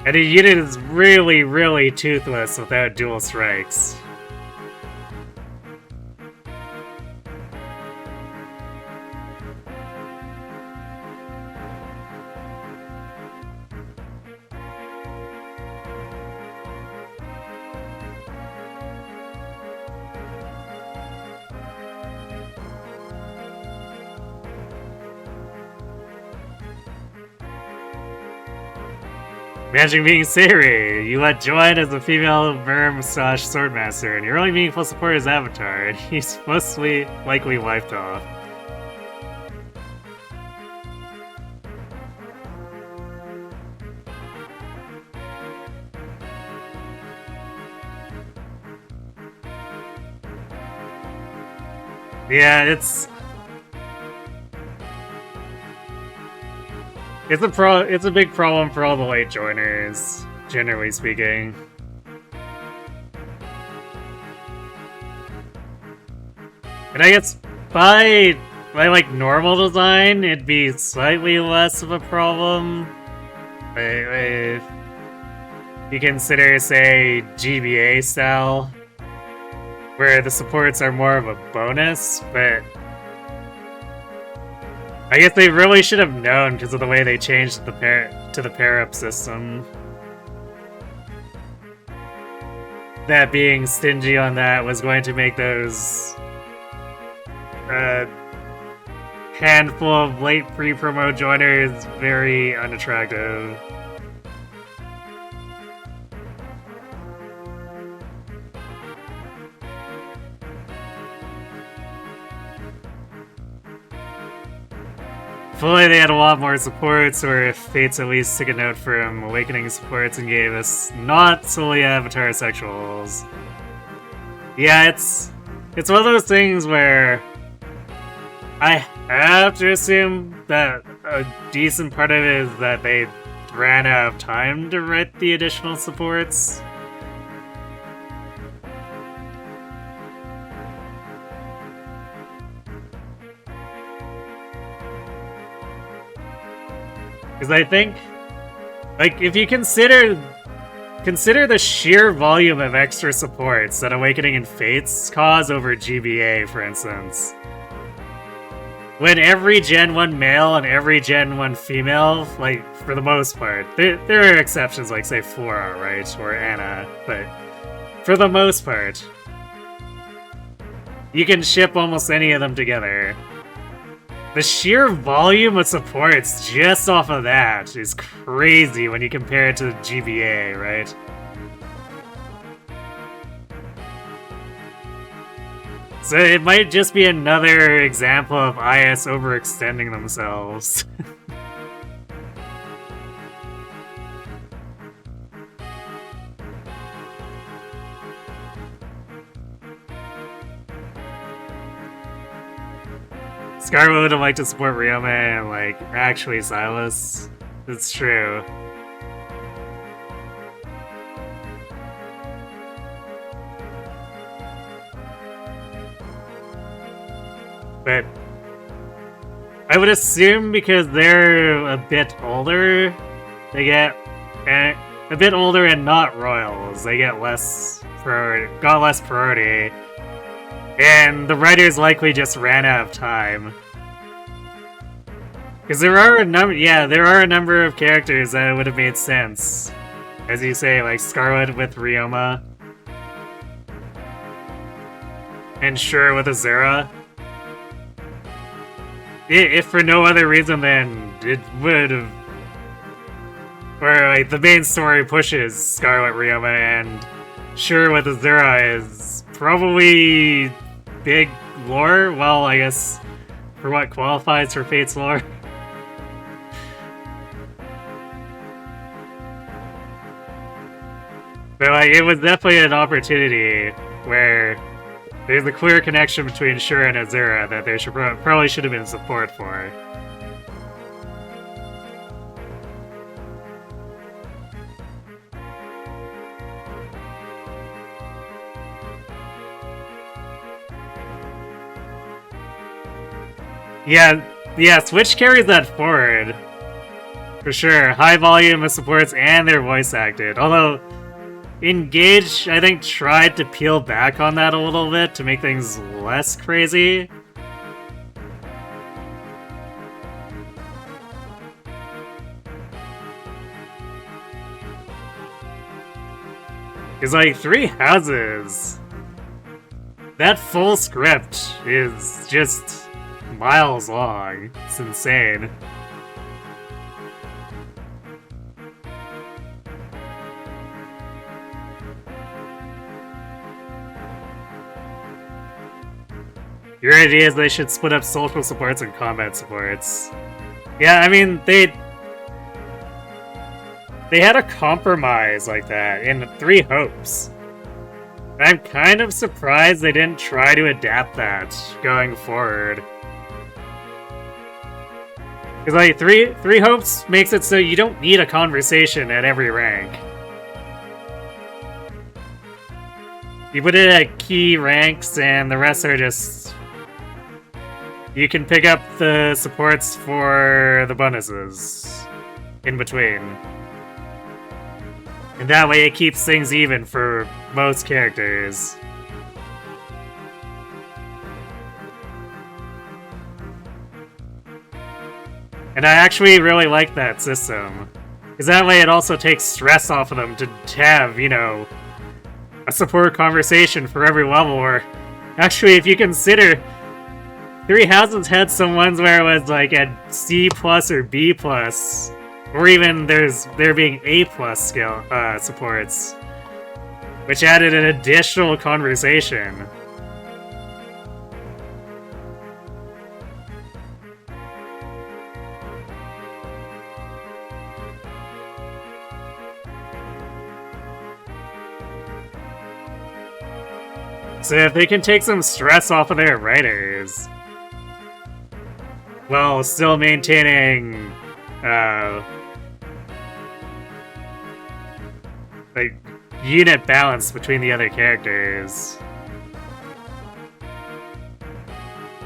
And a unit is really, really toothless without dual strikes. Imagine being Siri. You let join as a female verm/slash swordmaster, and your only meaningful support is Avatar, and he's mostly likely wiped off. Yeah, it's a big problem for all the late joiners, generally speaking. And I guess by like normal design, it'd be slightly less of a problem. If you consider, say, GBA style, where the supports are more of a bonus, but I guess they really should have known because of the way they changed the pair-up system. That being stingy on that was going to make those handful of late pre-promo joiners very unattractive. If only they had a lot more supports, or if Fates at least took a note from Awakening supports and gave us not solely Avatar sexuals. Yeah, it's one of those things where I have to assume that a decent part of it is that they ran out of time to write the additional supports. Because I think, like, if you consider the sheer volume of extra supports that Awakening and Fates cause over GBA, for instance, when every Gen 1 male and every Gen 1 female, like, for the most part, there are exceptions like, say, Flora, right, or Anna, but for the most part, you can ship almost any of them together. The sheer volume of supports just off of that is crazy when you compare it to GBA, right? So it might just be another example of IS overextending themselves. Scarlet would have liked to support Ryoma and, like, actually Silas. It's true. But I would assume because they're a bit older, they get a bit older and not royals. They get less priority. And the writers likely just ran out of time. Because there are a number of characters that would have made sense. As you say, like Scarlet with Ryoma. And Shure with Azura. If for no other reason than it would have... Where, like, the main story pushes Scarlet Ryoma and Shure with Azura is probably big lore? Well, I guess for what qualifies for Fate's lore. But, like, it was definitely an opportunity where there's a clear connection between Shure and Azura that there probably should have been support for. Yeah, Switch carries that forward. For sure. High volume of supports and they're voice acted. Although, Engage, I think, tried to peel back on that a little bit to make things less crazy. Because, like, Three Houses, that full script is just miles long. It's insane. Your idea is they should split up social supports and combat supports. Yeah, I mean, they had a compromise like that in Three Hopes. I'm kind of surprised they didn't try to adapt that going forward. Because, like, Three Hopes makes it so you don't need a conversation at every rank. You put it at key ranks, and the rest are just... You can pick up the supports for the bonuses in between. And that way it keeps things even for most characters. And I actually really like that system. Because that way it also takes stress off of them to have, you know, a support conversation for every level. Or actually, if you consider, Three Houses had some ones where it was like at C+ or B+. Or even there being A+ skill supports, which added an additional conversation. So if they can take some stress off of their writers, while still maintaining like unit balance between the other characters,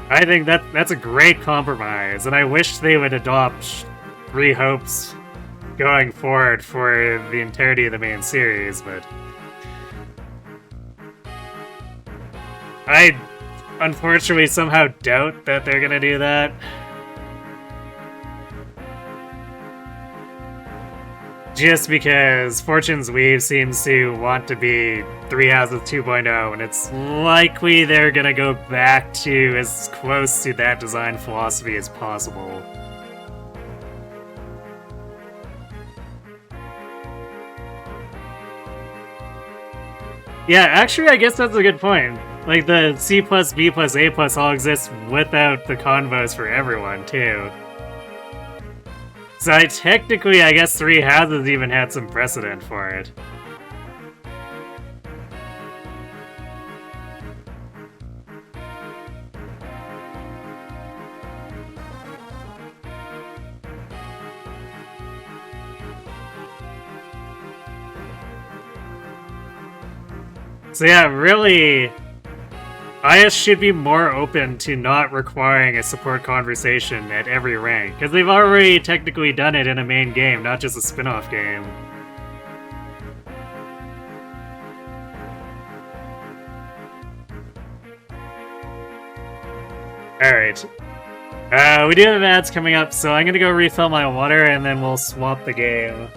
I think that's a great compromise, and I wish they would adopt Three Hopes going forward for the entirety of the main series, but I unfortunately somehow doubt that they're gonna do that. Just because Fortune's Weave seems to want to be Three Houses 2.0, and it's likely they're gonna go back to as close to that design philosophy as possible. Yeah, actually, I guess that's a good point. Like, the C+, B+, A+ all exist without the convos for everyone, too. So I guess Three Houses even had some precedent for it. So yeah, really, IS should be more open to not requiring a support conversation at every rank, because they've already technically done it in a main game, not just a spin-off game. Alright. We do have ads coming up, so I'm gonna go refill my water and then we'll swap the game.